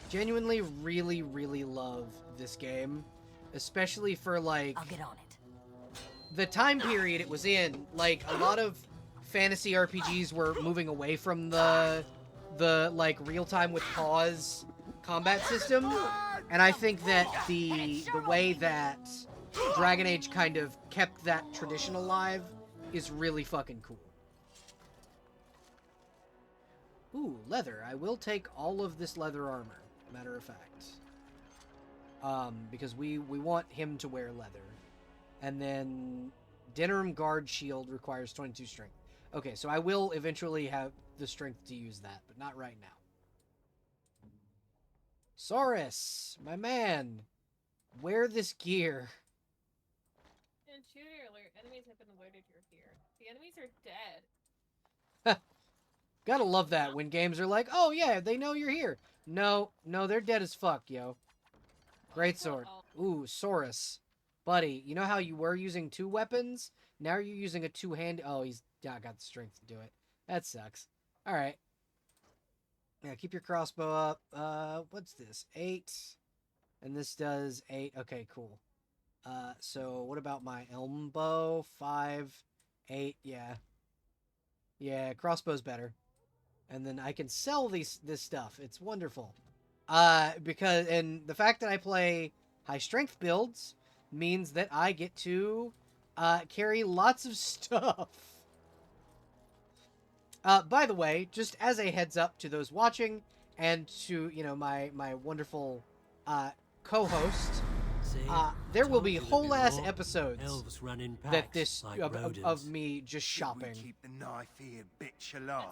Genuinely really, really love this game. Especially for, like... I'll get on it. The time period it was in. Like, a lot of fantasy RPGs were moving away from the like, real-time with pause combat system. And I think that the way that Dragon Age kind of kept that tradition alive is really fucking cool. Ooh, leather. I will take all of this leather armor, matter of fact. Because we want him to wear leather. And then Denerim Guard Shield requires 22 strength. Okay, so I will eventually have the strength to use that, but not right now. Saurus, my man, wear this gear. And shooter alert, enemies have been alerted you're here. The enemies are dead. Gotta love that when games are like, oh yeah, they know you're here. No, they're dead as fuck, yo. Great sword. Ooh, Saurus. Buddy, you know how you were using 2 weapons? Now you're using a 2-hand... Oh, he's not got the strength to do it. That sucks. Alright. Yeah, keep your crossbow up. What's this? 8. And this does 8. Okay, cool. So what about my elm bow? 5, 8, yeah. Yeah, crossbow's better. And then I can sell this stuff. It's wonderful. And the fact that I play high strength builds means that I get to carry lots of stuff. By the way, just as a heads up to those watching and to, you know, my wonderful co-host, there will be whole ass episodes that this of me just shopping. Keep the knife here, bitch, alive.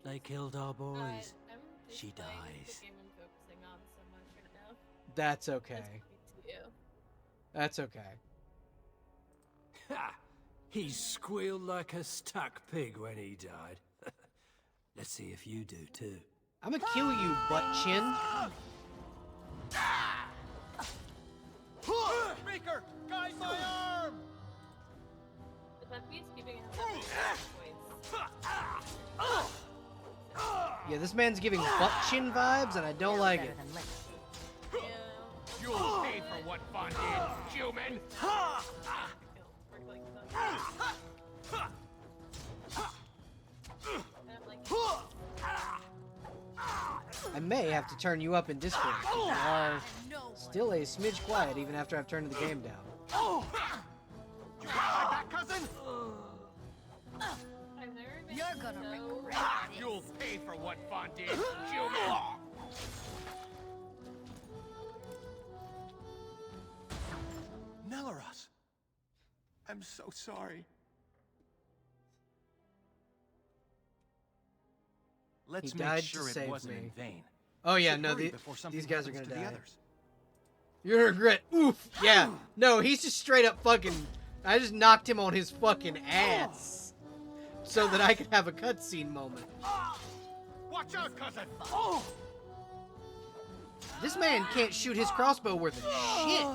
They killed our boys. She dies. That's okay. That's okay. Ha! He squealed like a stuck pig when he died. Let's see if you do too. I'm gonna kill you, butt chin. Speaker, guide my arm! Is that beast keeping his Yeah, this man's giving butt chin vibes, and I don't like it. You'll pay for what fun did, human! I may have to turn you up in Discord. You are still a smidge quiet even after I've turned the game down. You got my back, cousin? You're gonna regret this. You'll pay for what fun did, human! Nelaros, I'm so sorry. Let's He make died sure to it save wasn't me. in vain. Oh yeah, Should no, hurry before something these guys are happens gonna to the die. others. You're gonna regret. Oof. Yeah. No, he's just straight up fucking. I just knocked him on his fucking ass, so that I could have a cutscene moment. Watch out, cousin! This man can't shoot his crossbow worth of shit.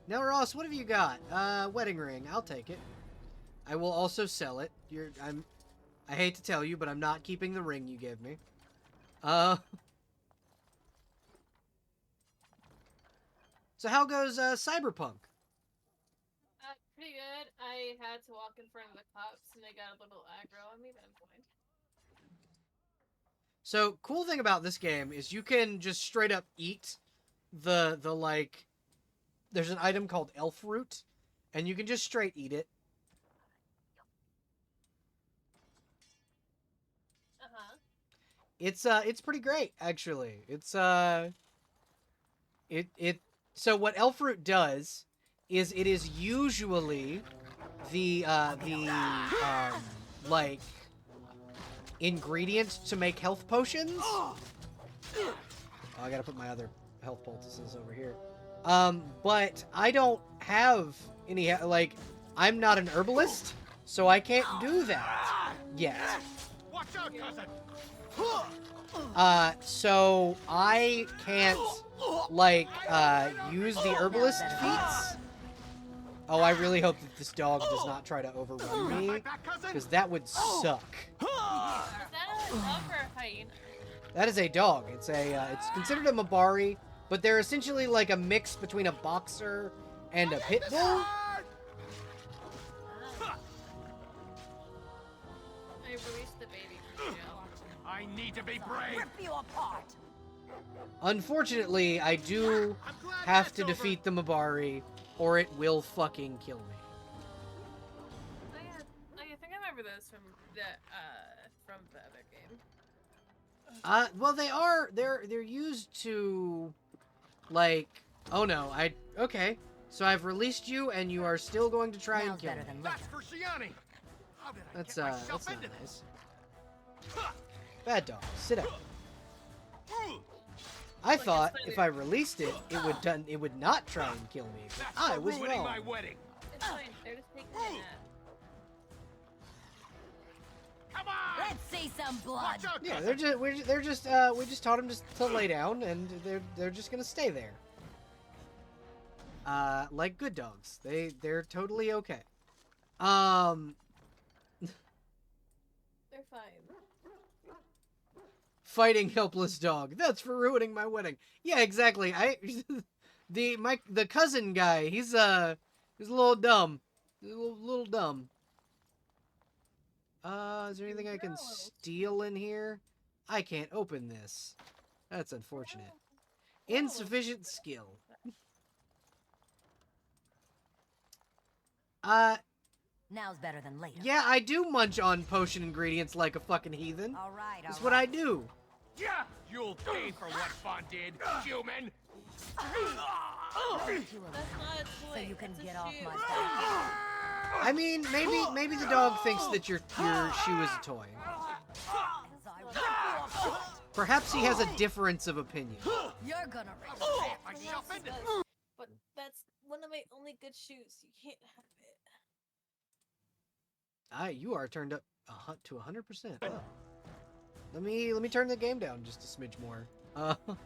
Now, Ross, what have you got? Wedding ring. I'll take it. I will also sell it. I hate to tell you, but I'm not keeping the ring you gave me. So how goes Cyberpunk? Pretty good. I had to walk in front of the cops and they got a little aggro on me, but I'm fine. So, cool thing about this game is you can just straight up eat the like, there's an item called elf root, and you can just straight eat it. It's pretty great, actually. So what elf root does is it is usually the like ingredient to make health potions. Oh, I gotta put my other health poultices over here. But I don't have any, like, I'm not an herbalist, so I can't do that yet. Watch out, cousin! So I can't, like, use the herbalist feats. Oh, I really hope that this dog does not try to overrun me, because that would suck. Is that a dog or a hyena? That is a dog. It's it's considered a Mabari, but they're essentially like a mix between a boxer and a pit bull. I released the baby from jail. I need to be brave! Rip you apart. Unfortunately, I do have to defeat the Mabari, or it will fucking kill me. I think I remember those from the other game. Well, they're used to, like, oh no, okay. So I've released you, and you are still going to try and kill me. That's for Shiani! How did I That's get not myself into nice. this? Bad dog, sit down. I thought if I released it, it would not try and kill me. But I was wrong. My wedding. It's fine. They're just taking a nap. Come on! Let's see some blood. Yeah, we just taught them to lay down, and they're just gonna stay there. Like good dogs, they're totally okay. They're fine. Fighting helpless dog. That's for ruining my wedding. Yeah, exactly. The cousin guy. He's a little dumb. He's a little dumb. Is there anything I can steal in here? I can't open this. That's unfortunate. Insufficient skill. Now's better than later. Yeah, I do munch on potion ingredients like a fucking heathen. All right. That's what I do. Yeah! You'll pay for what fun did, human! That's not a toy. So you can That's a get off shoe. my back. I mean, maybe the dog thinks that your shoe is a toy. Perhaps he has a difference of opinion. You're gonna regret But that's one of my only good shoes. You can't have it. You are turned up to 100%. Oh. Let me turn the game down just a smidge more. No, we're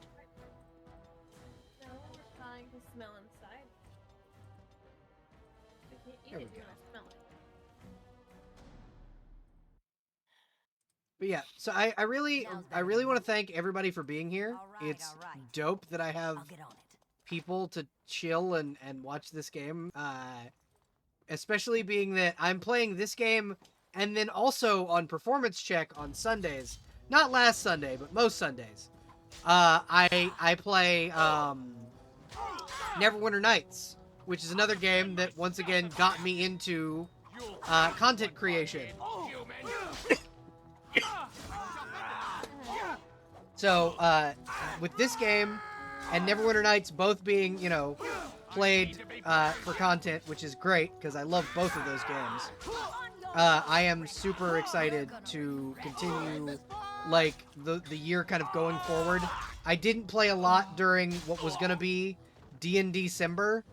trying to smell inside. We can't eat There we it, go. Smell it. But yeah, so I really want to thank everybody for being here. It's dope that I have people to chill and watch this game. Especially being that I'm playing this game and then also on performance check on Sundays. Not last Sunday, but most Sundays. I play Neverwinter Nights, which is another game that once again got me into content creation. So, with this game and Neverwinter Nights both being, you know, played for content, which is great because I love both of those games, I am super excited to continue, like, the year kind of going forward. I didn't play a lot during what was going to be D&D December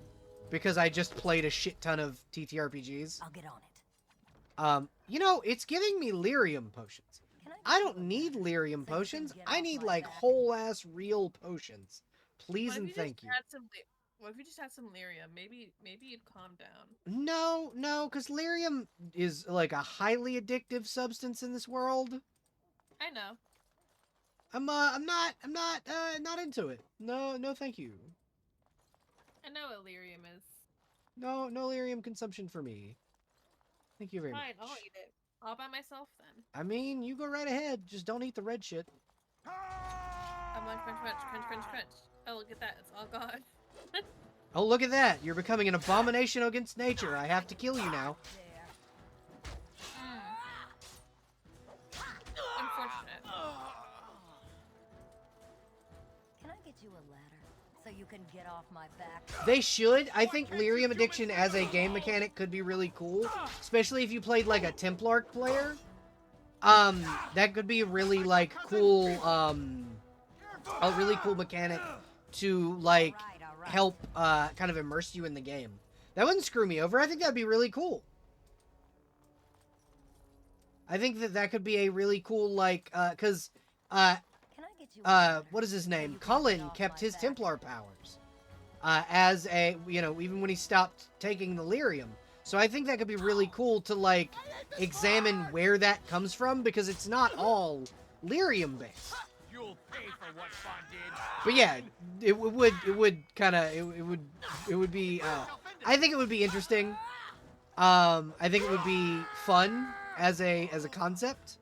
because I just played a shit ton of TTRPGs. I'll get on it. You know, it's giving me lyrium potions. I don't need lyrium potions. I need, like, whole-ass real potions. Please and thank you. What if you just had some lyrium? Maybe you'd calm down. No, because lyrium is, like, a highly addictive substance in this world. I know. I'm not into it. No, thank you. I know what lyrium is. No lyrium consumption for me. Thank you very much. Fine, I'll eat it. All by myself then. I mean, you go right ahead. Just don't eat the red shit. I'm like crunch. Oh, look at that. It's all gone. Oh, look at that. You're becoming an abomination against nature. I have to kill you now. Unfortunate. Can I get you a ladder so you can get off my back? They should. I think lyrium addiction as a game mechanic could be really cool, especially if you played like a Templar player. That could be a really like cool, a really cool mechanic to like help kind of immerse you in the game. That wouldn't screw me over. I think that'd be really cool. I think that could be a really cool like because what is his name? Cullen kept his Templar powers as a, you know, even when he stopped taking the lyrium. So I think that could be really cool to like examine where that comes from, because it's not all lyrium based. You'll pay for what fun did. But yeah, it would kind of it would be I think it would be interesting. I think it would be fun as a concept,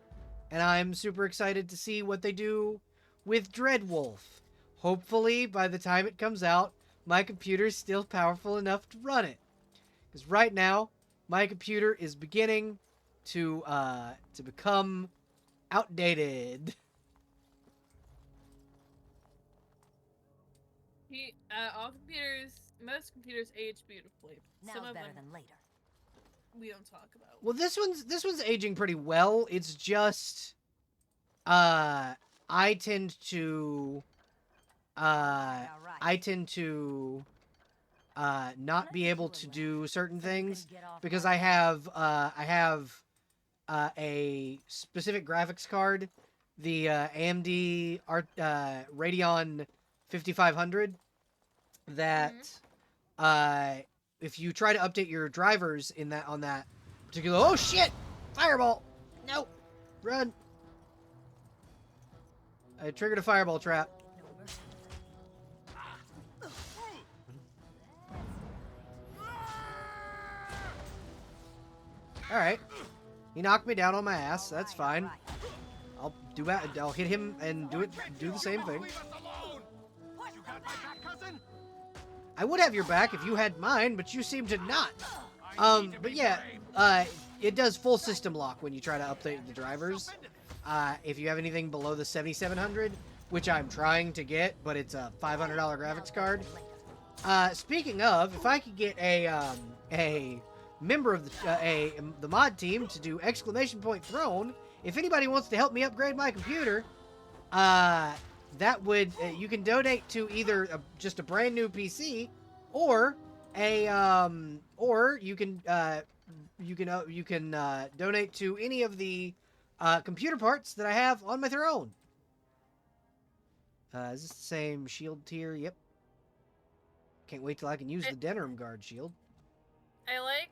and I'm super excited to see what they do with Dreadwolf. Hopefully, by the time it comes out, my computer's still powerful enough to run it. Because right now, my computer is beginning to become outdated. Most computers age beautifully. Now Some of better them than later. we don't talk about. Well, this one's aging pretty well. It's just, I tend to not be able to do certain things because I have a specific graphics card, the AMD Radeon 5500, that if you try to update your drivers on that particular, oh shit, fireball, no, run. I triggered a fireball trap. Alright. He knocked me down on my ass. That's fine. I'll hit him and do the same thing. I would have your back if you had mine, but you seem to not. But yeah, it does full system lock when you try to update the drivers. If you have anything below the 7700, which I'm trying to get, but it's a $500 graphics card. Speaking of, if I could get a member of the mod team to do !throne, if anybody wants to help me upgrade my computer, that would you can donate to either just a brand new PC, or you can you can donate to any of the computer parts that I have on my throne. Is this the same shield tier? Yep. Can't wait till I can use the Denerim Guard shield. I like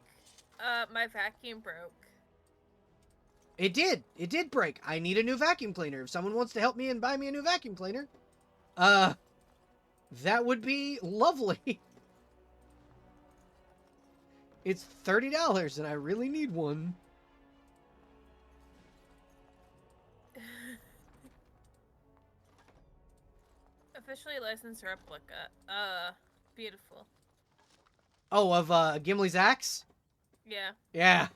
my vacuum broke. It did. It did break. I need a new vacuum cleaner. If someone wants to help me and buy me a new vacuum cleaner, that would be lovely. It's $30 and I really need one. Officially licensed replica. Beautiful. Oh, of Gimli's axe? Yeah. Yeah.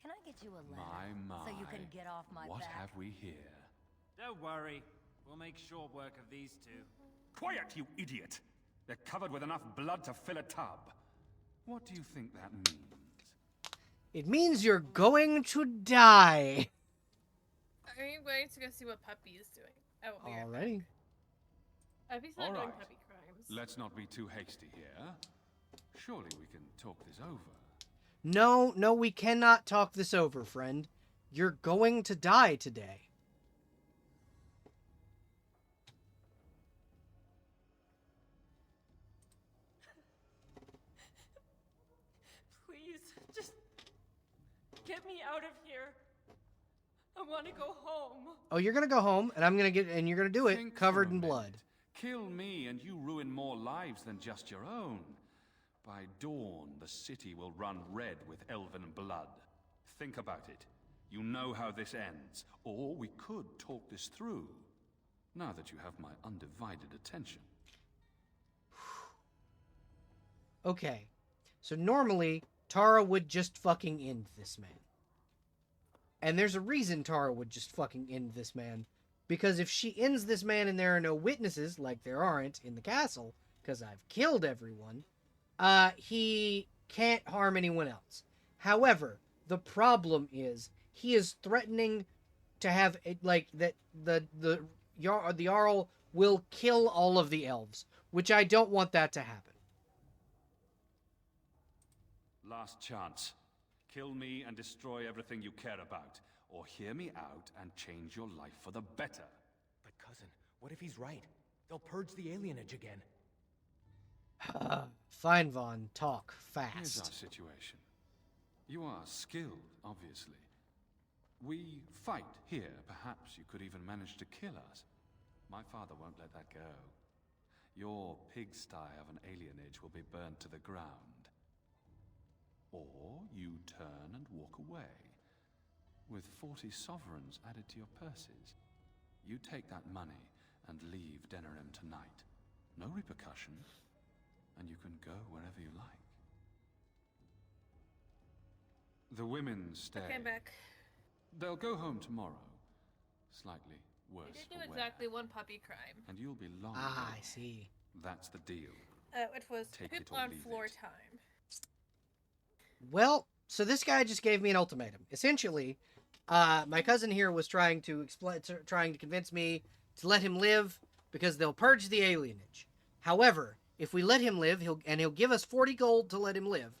Can I get you a letter? My. So you can get off my what back? have we here? Don't worry. We'll make short work of these two. Quiet, you idiot! They're covered with enough blood to fill a tub. What do you think that means? It means you're going to die. Are you going to go see what Puppy is doing? I will be right Alrighty. back. Puppy's not All doing right. puppy crimes. Let's not be too hasty here. Surely we can talk this over. No, we cannot talk this over, friend. You're going to die today. Please, just get me out of here. I want to go home. Oh, you're gonna go home, and you're gonna do it Think covered for a in blood. Kill me and you ruin more lives than just your own. By dawn, the city will run red with elven blood. Think about it. You know how this ends. Or we could talk this through. Now that you have my undivided attention. Okay. So normally, Tara would just fucking end this man. And there's a reason Tara would just fucking end this man. Because if she ends this man and there are no witnesses, like there aren't in the castle, because I've killed everyone, he can't harm anyone else. However, the problem is, he is threatening to have it, like, that the Jarl will kill all of the elves, which I don't want that to happen. Last chance. Kill me and destroy everything you care about. Or hear me out and change your life for the better. But cousin, what if he's right? They'll purge the alienage again. Fine, Vaughn. Talk fast. Here's our situation. You are skilled, obviously. We fight here. Perhaps you could even manage to kill us. My father won't let that go. Your pigsty of an alienage will be burned to the ground. Or you turn and walk away. With 40 sovereigns added to your purses. You take that money and leave Denerim tonight. No repercussions. And you can go wherever you like. The women stay. Okay, I'm back. They'll go home tomorrow. Slightly worse I did for do wear. exactly one puppy crime. And you'll be long Ah, gone. I see. That's the deal. It was Take poop it or on leave floor it. time. Well, so this guy just gave me an ultimatum. Essentially, my cousin here was trying to convince me to let him live because they'll purge the alienage. However, if we let him live, he'll give us 40 gold to let him live.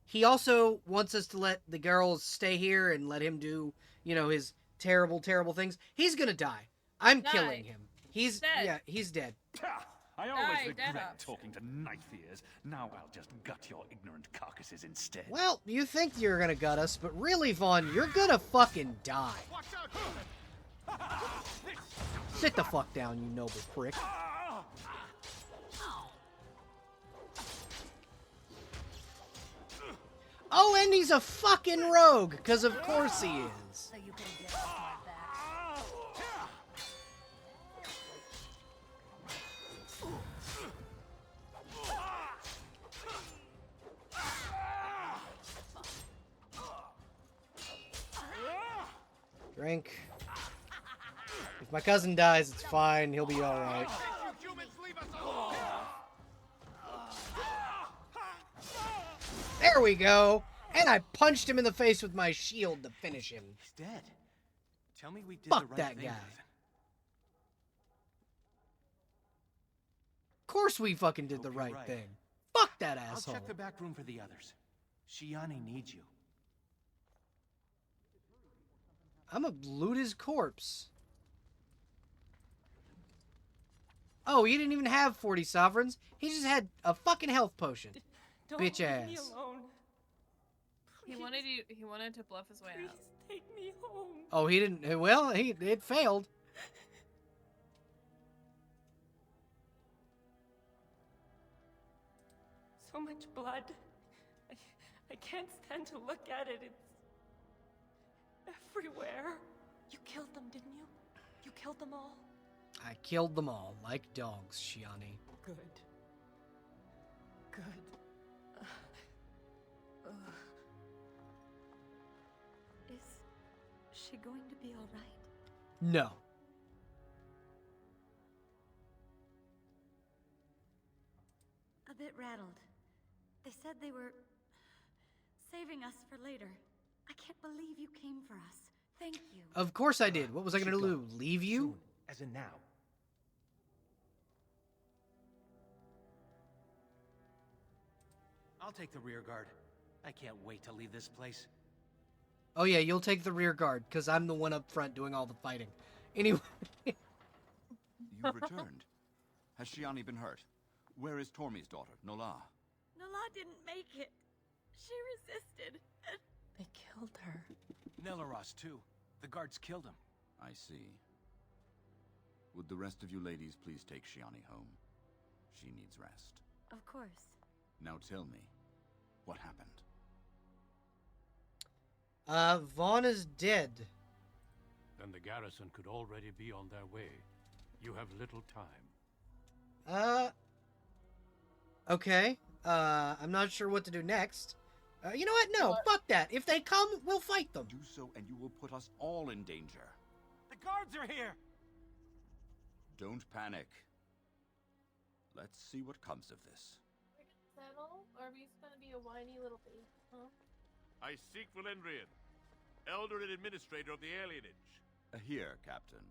He also wants us to let the girls stay here and let him do, his terrible, terrible things. He's gonna die. I'm killing him. He's dead. Yeah, he's dead. I always Die, dead regret option. talking to knife ears. Now I'll just gut your ignorant carcasses instead. Well, you think you're gonna gut us, but really, Vaughn, you're gonna fucking die. Sit the fuck down, you noble prick. Oh, and he's a fucking rogue, because of course he is. So you can get off my back. Drink. If my cousin dies, it's fine. He'll be alright. There we go. And I punched him in the face with my shield to finish him. He's dead. Tell me we did Fuck the right that thing, guy. cousin. course we fucking did the right thing. Fuck that asshole. I'll check the back room for the others. Shiani needs you. I'm gonna loot his corpse. Oh, he didn't even have 40 sovereigns. He just had a fucking health potion. Don't Bitch leave ass. me alone. He wanted to bluff his way Please out. take me home. Oh, he didn't. Well, it failed. So much blood. I can't stand to look at it. It's everywhere. You killed them, didn't you? You killed them all? I killed them all like dogs, Shiani. Good. Good. Is she going to be all right? No. A bit rattled. They said they were saving us for later. I can't believe you came for us. Thank you. Of course I did. What was I gonna do? Leave you? Soon, as in now. I'll take the rear guard. I can't wait to leave this place. Oh yeah, you'll take the rear guard, because I'm the one up front doing all the fighting. Anyway. You've returned. Has Shiani been hurt? Where is Tormi's daughter, Nola? Nola didn't make it. She resisted. They killed her. Nelaros, too. The guards killed him. I see. Would the rest of you ladies please take Shiani home? She needs rest. Of course. Now tell me, what happened? Vaughn is dead. Then the garrison could already be on their way. You have little time. Okay. I'm not sure what to do next. You know what? No, fuck that. If they come, we'll fight them. Do so and you will put us all in danger. The guards are here! Don't panic. Let's see what comes of this. Are we gonna settle, or are we just gonna be a whiny little baby, huh? I seek Valendrian, elder and administrator of the alienage. Here, Captain.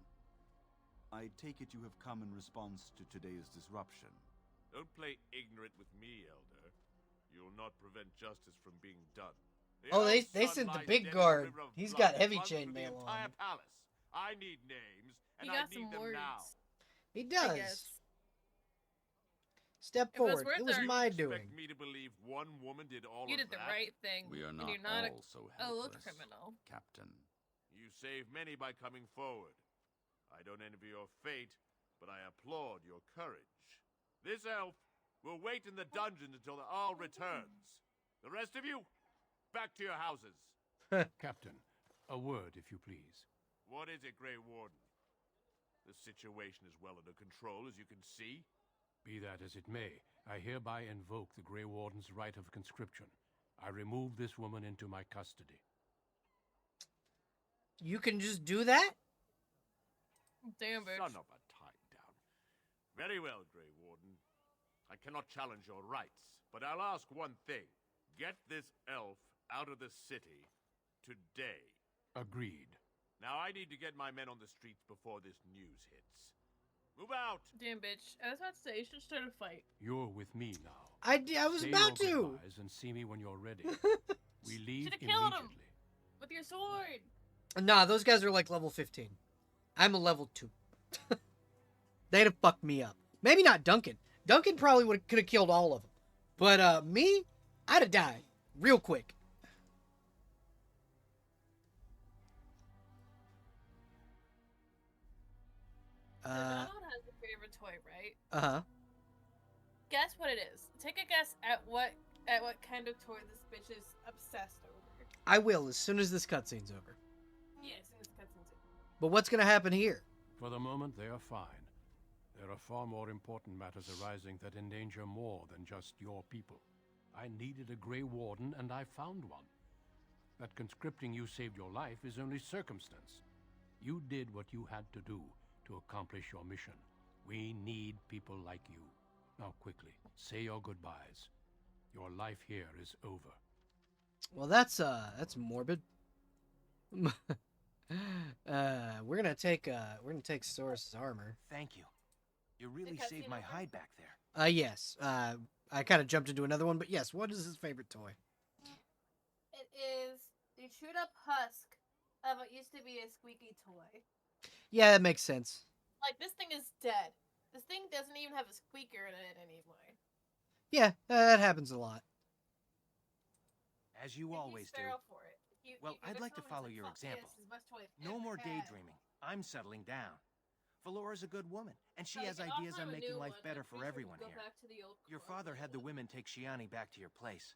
I take it you have come in response to today's disruption. Don't play ignorant with me, elder. You'll not prevent justice from being done. Oh, they sent the big guard. He's got heavy chainmail on. Entire palace. I need names, and He I got need some them words. now. He I does. guess. Step If it was forward. worth It was our- my Expect doing. me to believe one woman did all You of did the that? right thing. We are and not you're not all so a look helpless, criminal. Captain. You saved many by coming forward. I don't envy your fate, but I applaud your courage. This elf will wait in the dungeon until the Arl returns. The rest of you, back to your houses. Captain, a word, if you please. What is it, Grey Warden? The situation is well under control, as you can see. Be that as it may, I hereby invoke the Grey Warden's right of conscription. I remove this woman into my custody. You can just do that? Damn, bitch. Son of a tie-down. Very well, Grey Warden. I cannot challenge your rights, but I'll ask one thing. Get this elf out of the city today. Agreed. Now I need to get my men on the streets before this news hits. Move out! Damn, bitch. I was about to say, you should start a fight. You're with me now. I was Say about your to. goodbyes and see me when you're ready. We leave Should've killed him immediately. with your sword. Nah, those guys are like level 15. I'm a level 2. They'd have fucked me up. Maybe not Duncan. Duncan probably could have killed all of them. But me, I'd have died real quick. Donald has a favorite toy, right? Uh-huh. Guess what it is. Take a guess at what kind of toy this bitch is obsessed over. I will as soon as this cutscene's over. Yes, it's cutscenes. But what's gonna happen here? For the moment, they are fine. There are far more important matters arising that endanger more than just your people. I needed a Grey Warden, and I found one. That conscripting you saved your life is only circumstance. You did what you had to do to accomplish your mission. We need people like you. Now quickly, say your goodbyes. Your life here is over. Well, that's morbid. We're gonna take Soros' armor. Thank you. You really Because saved you my know- hide back there. Yes. I kind of jumped into another one, but yes, what is his favorite toy? It is the chewed up husk of what used to be a squeaky toy. Yeah, that makes sense. Like, this thing is dead. This thing doesn't even have a squeaker in it anymore. Yeah, that happens a lot. As you always do. For it. Well, I'd like to follow your example. No more daydreaming. I'm settling down. Valora's a good woman, and she has ideas on making life better for everyone here. Your father had the women take Shiani back to your place.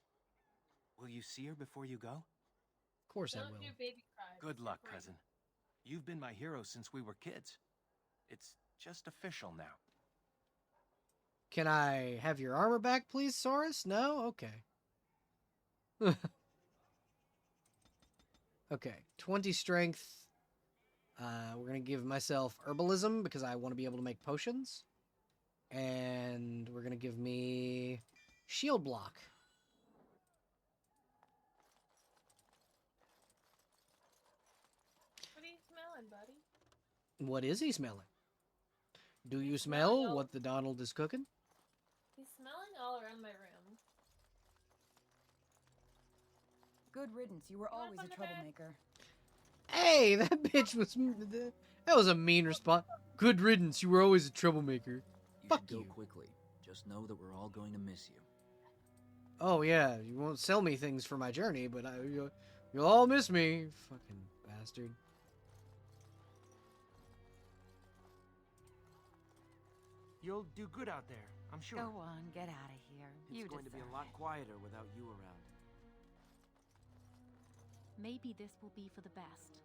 Will you see her before you go? Of course I will. Good luck, cousin. You've been my hero since we were kids. It's just official now. Can I have your armor back, please, Saurus? No? Okay. Okay, 20 strength. We're going to give myself herbalism because I want to be able to make potions. And we're going to give me shield block. What are you smelling, buddy? What is he smelling? Do you smell what the Donald is cooking? He's smelling all around my room. Good riddance. You were always a troublemaker. Hey, that bitch was... That was a mean response. Good riddance. You were always a troublemaker. Fuck you. you. Go quickly. Just know that we're all going to miss you. Oh, yeah. You won't sell me things for my journey, but you'll all miss me. Fucking bastard. You'll do good out there, I'm sure. Go on, get out of here. It's going to be a lot quieter without you around. Maybe this will be for the best.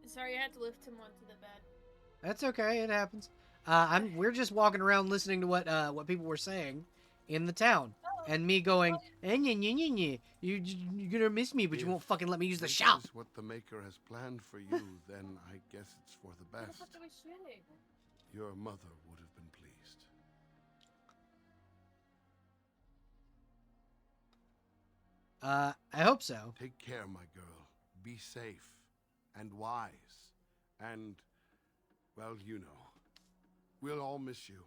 Sorry, I had to lift him onto the bed. That's okay. It happens. We're just walking around listening to what people were saying in the town, and me going, you're gonna miss me, but you won't fucking let me use the shop. If this is what the Maker has planned for you, then I guess it's for the What the best. fuck are we shooting? Your mother would have been pleased. I hope so. Take care, my girl. Be safe and wise. And, well, you know. We'll all miss you.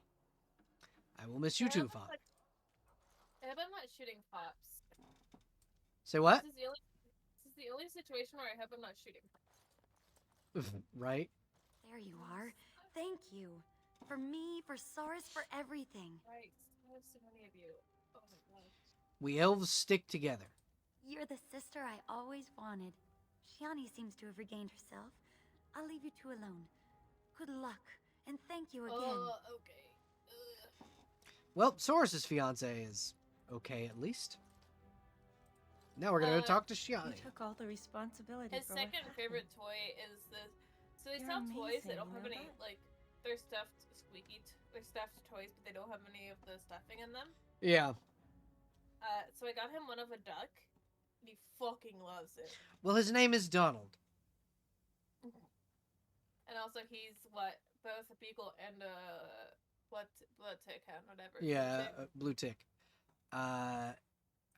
I will miss you too, Fox. I hope I'm not shooting pops. Say what? This is the only situation where I hope I'm not shooting pops. Right? There you are. Thank you. For me, for Saurus, for everything. Right. There's so many of you. Oh my god. We elves stick together. You're the sister I always wanted. Shiani seems to have regained herself. I'll leave you two alone. Good luck, and thank you again. Okay. Well, Saurus's fiance is okay at least. Now we're gonna go talk to Shiani. You took all the responsibility. His for what second favorite toy is this. So they You're sell toys that amazing, don't have you know any, that? like, they're stuffed they're stuffed toys, but they don't have any of the stuffing in them. Yeah. So I got him one of a duck, and he fucking loves it. Well, his name is Donald. And also, he's both a beagle and a blood tick hound, whatever. Yeah, blue tick. How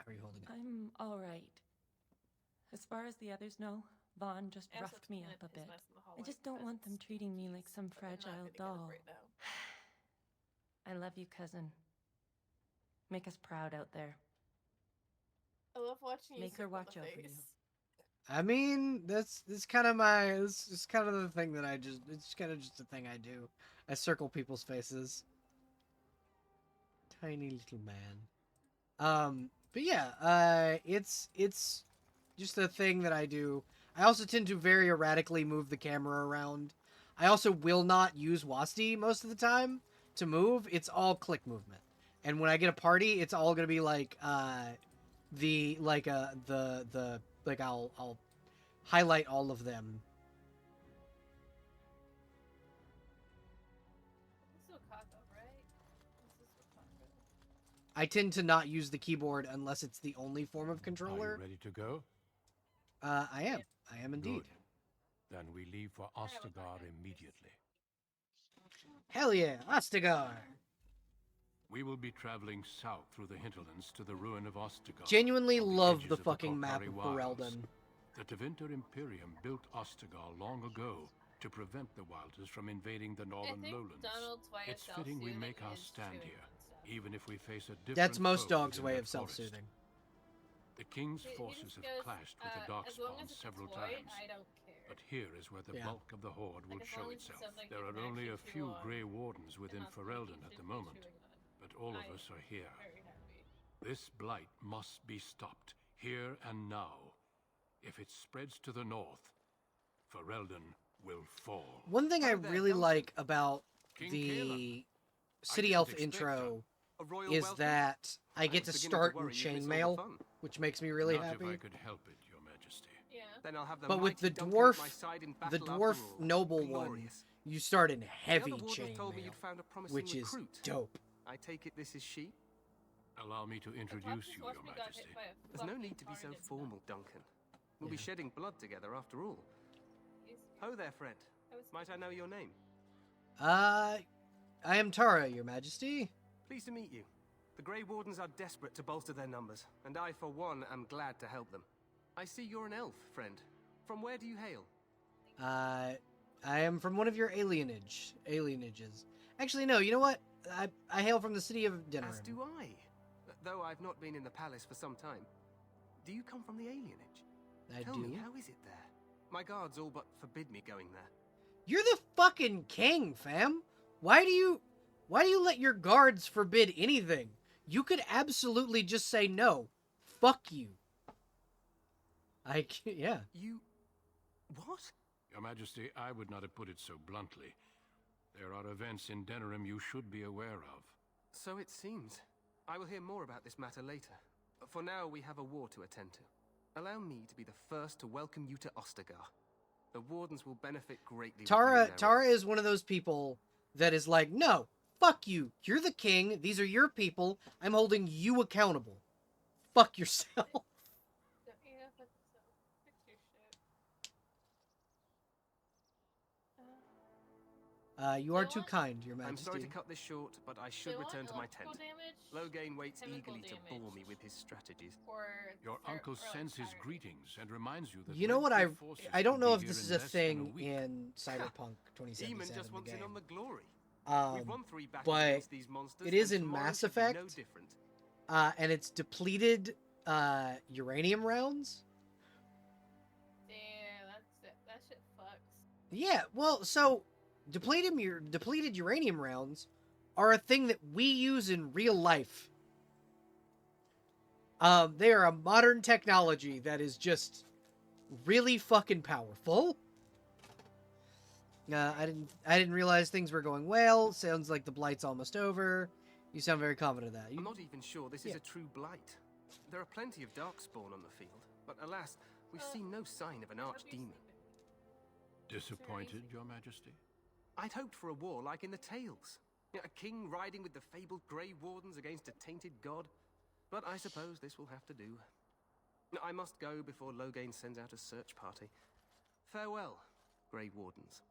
are you holding it? I'm all right. As far as the others know, Vaughn just And roughed me up a bit. I just don't want them treating me like some fragile doll. I love you, cousin. Make us proud out there. I love watching you Make her circle watch the over you. face. I mean, that's kind of this is kind of the thing that it's kind of just a thing I do. I circle people's faces. Tiny little man. But yeah, it's just a thing that I do. I also tend to very erratically move the camera around. I also will not use WASD most of the time to move. It's all click movement. And when I get a party, it's all gonna be like I'll highlight all of them. This is Wakako, right? This is Wakako. I tend to not use the keyboard unless it's the only form of controller. Are you ready to go? I am. I am indeed. Good. Then we leave for Ostagar immediately. Hell yeah, Ostagar! We will be traveling south through the hinterlands to the ruin of Ostagar. Genuinely on love edges the of fucking map Korthari of Wilds. Ferelden. The Tevinter Imperium built Ostagar long ago to prevent the Wilders from invading the northern lowlands. Donald's way of It's fitting we self-soothing make our is stand chewing here, on stuff. even if we face a different That's most foe dogs' within way that of forest. self-soothing. The king's He forces just have goes, clashed with the as long Darkspawn as it's a several toy, times. I don't care. But here is where the Yeah. bulk of the horde will Like, as show long as it's itself. something There you are can only a actually few chew on, Grey Wardens within not something you Ferelden at should the be moment, chewing on. but all of I'm us are here. very happy. This blight must be stopped, here and now. If it spreads to the north, Ferelden will fall. One thing I really like about King the Caleb. City I Elf didn't expect intro A royal is welcome? that I get to was beginning to start in worry you'd miss all the chainmail, fun. which makes me really Not happy. if I could help it, Your Majesty. Yeah. Then I'll have the But with the mighty Duncan at my dwarf, side in the battle dwarf after all. noble one, Glorious. you start in The heavy other wardens told me chainmail, you'd found a promising which is recruit. dope. I take it this is she? Allow me to introduce you, Your Majesty. There's no need to be so formal, Duncan. We'll be shedding blood together after all. Ho there, friend. Might I know your name? I am Tara, Your Majesty. Pleased to meet you. The Grey Wardens are desperate to bolster their numbers, and I, for one, am glad to help them. I see you're an elf, friend. From where do you hail? I am from one of your alienages. Actually, no, you know what? I hail from the city of Denerim. As do I. Though I've not been in the palace for some time. Do you come from the alienage? Tell me, how is it there? My guards all but forbid me going there. You're the fucking king, fam. Why do you let your guards forbid anything? You could absolutely just say no. Fuck you. Yeah. You... what? Your Majesty, I would not have put it so bluntly. There are events in Denerim you should be aware of. So it seems. I will hear more about this matter later. For now, we have a war to attend to. Allow me to be the first to welcome you to Ostagar. The Wardens will benefit greatly. Tara is one of those people that is like, no, fuck you. You're the king. These are your people. I'm holding you accountable. Fuck yourself. You are too kind, Your Majesty. I'm sorry to cut this short, but I should return to my tent. Loghain waits eagerly to bore me with his strategies. Your uncle sends his greetings and reminds you that... You know what? I don't could know be if this here is in a less than thing week. in Cyberpunk 2077, Demon just the wants game. in on the glory. We've won 3 battles But against these monsters, it is and in tomorrow Mass should be Effect, no different. and it's depleted uranium rounds. Damn, that shit fucks. Yeah, well, so depleted uranium rounds are a thing that we use in real life. They are a modern technology that is just really fucking powerful. I didn't realize things were going well. Sounds like the blight's almost over. You sound very confident of that. I'm not even sure this is a true blight. There are plenty of Darkspawn on the field, but alas, we've seen no sign of an archdemon. Disappointed, Your Majesty? I'd hoped for a war like in the tales. A king riding with the fabled Grey Wardens against a tainted god. But I suppose this will have to do. I must go before Loghain sends out a search party. Farewell, Grey Wardens.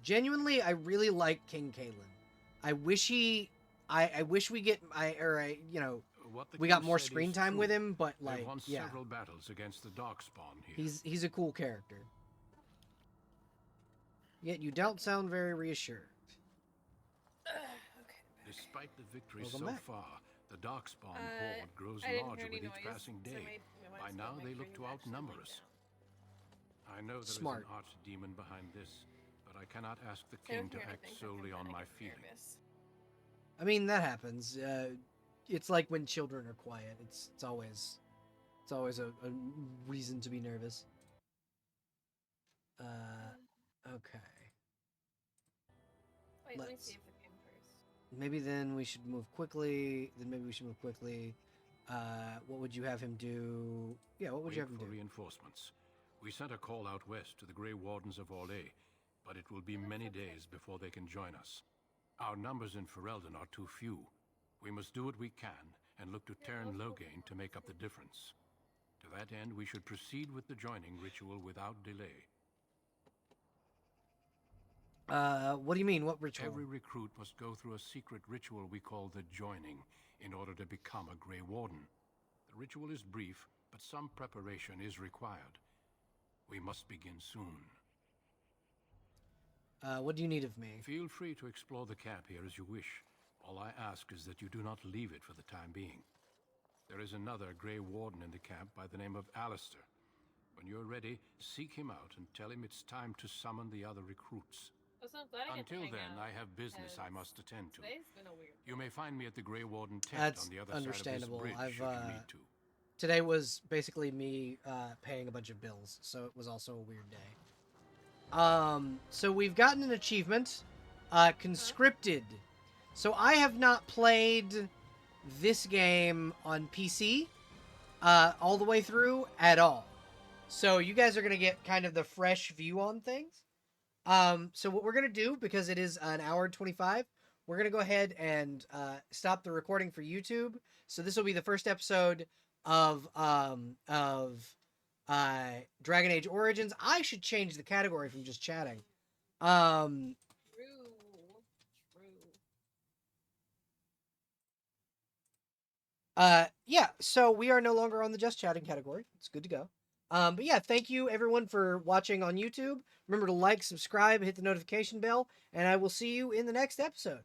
Genuinely, I really like King Kalen. I wish we we got more screen time with him, but They like, won yeah, several battles against the Darkspawn here. he's a cool character. Yet you don't sound very reassured. Despite the victory Welcome so back. far, the Darkspawn horde grows I didn't larger hear with any each noise, passing so day. my By mind's now, going they like look to really outnumber actually us. I know there is Smart. an archdemon behind this, but I cannot ask the I don't king to hear act anything from solely him, on then I my get feelings. nervous. I mean, that happens. It's like when children are quiet. It's always a reason to be nervous. Okay. Wait, let me Let's- see if it came first. Maybe then we should move quickly. What would you have him do? Yeah, what would you have him for do? reinforcements. We sent a call out west to the Grey Wardens of Orlais, but it will be many days before they can join us. Our numbers in Ferelden are too few. We must do what we can and look to turn Loghain to make up the difference. To that end, we should proceed with the joining ritual without delay. What do you mean? What ritual? Every recruit must go through a secret ritual we call the joining in order to become a Grey Warden. The ritual is brief, but some preparation is required. We must begin soon. What do you need of me? Feel free to explore the camp here as you wish. All I ask is that you do not leave it for the time being. There is another Grey Warden in the camp by the name of Alistair. When you're ready, seek him out and tell him it's time to summon the other recruits. Until then, I have business I must attend to. You may find me at the Grey Warden tent That's on the other understandable. side of this bridge, should you need to. Today was basically me paying a bunch of bills, so it was also a weird day. So we've gotten an achievement, conscripted. So I have not played this game on PC all the way through at all. So you guys are going to get kind of the fresh view on things. So what we're going to do, because it is an hour and 25, we're going to go ahead and stop the recording for YouTube. So this will be the first episode of Dragon Age Origins. I should change the category from just chatting. Yeah, so we are no longer on the just chatting category. It's good to go. But yeah, thank you everyone for watching on YouTube. Remember to like, subscribe, hit the notification bell, and I will see you in the next episode.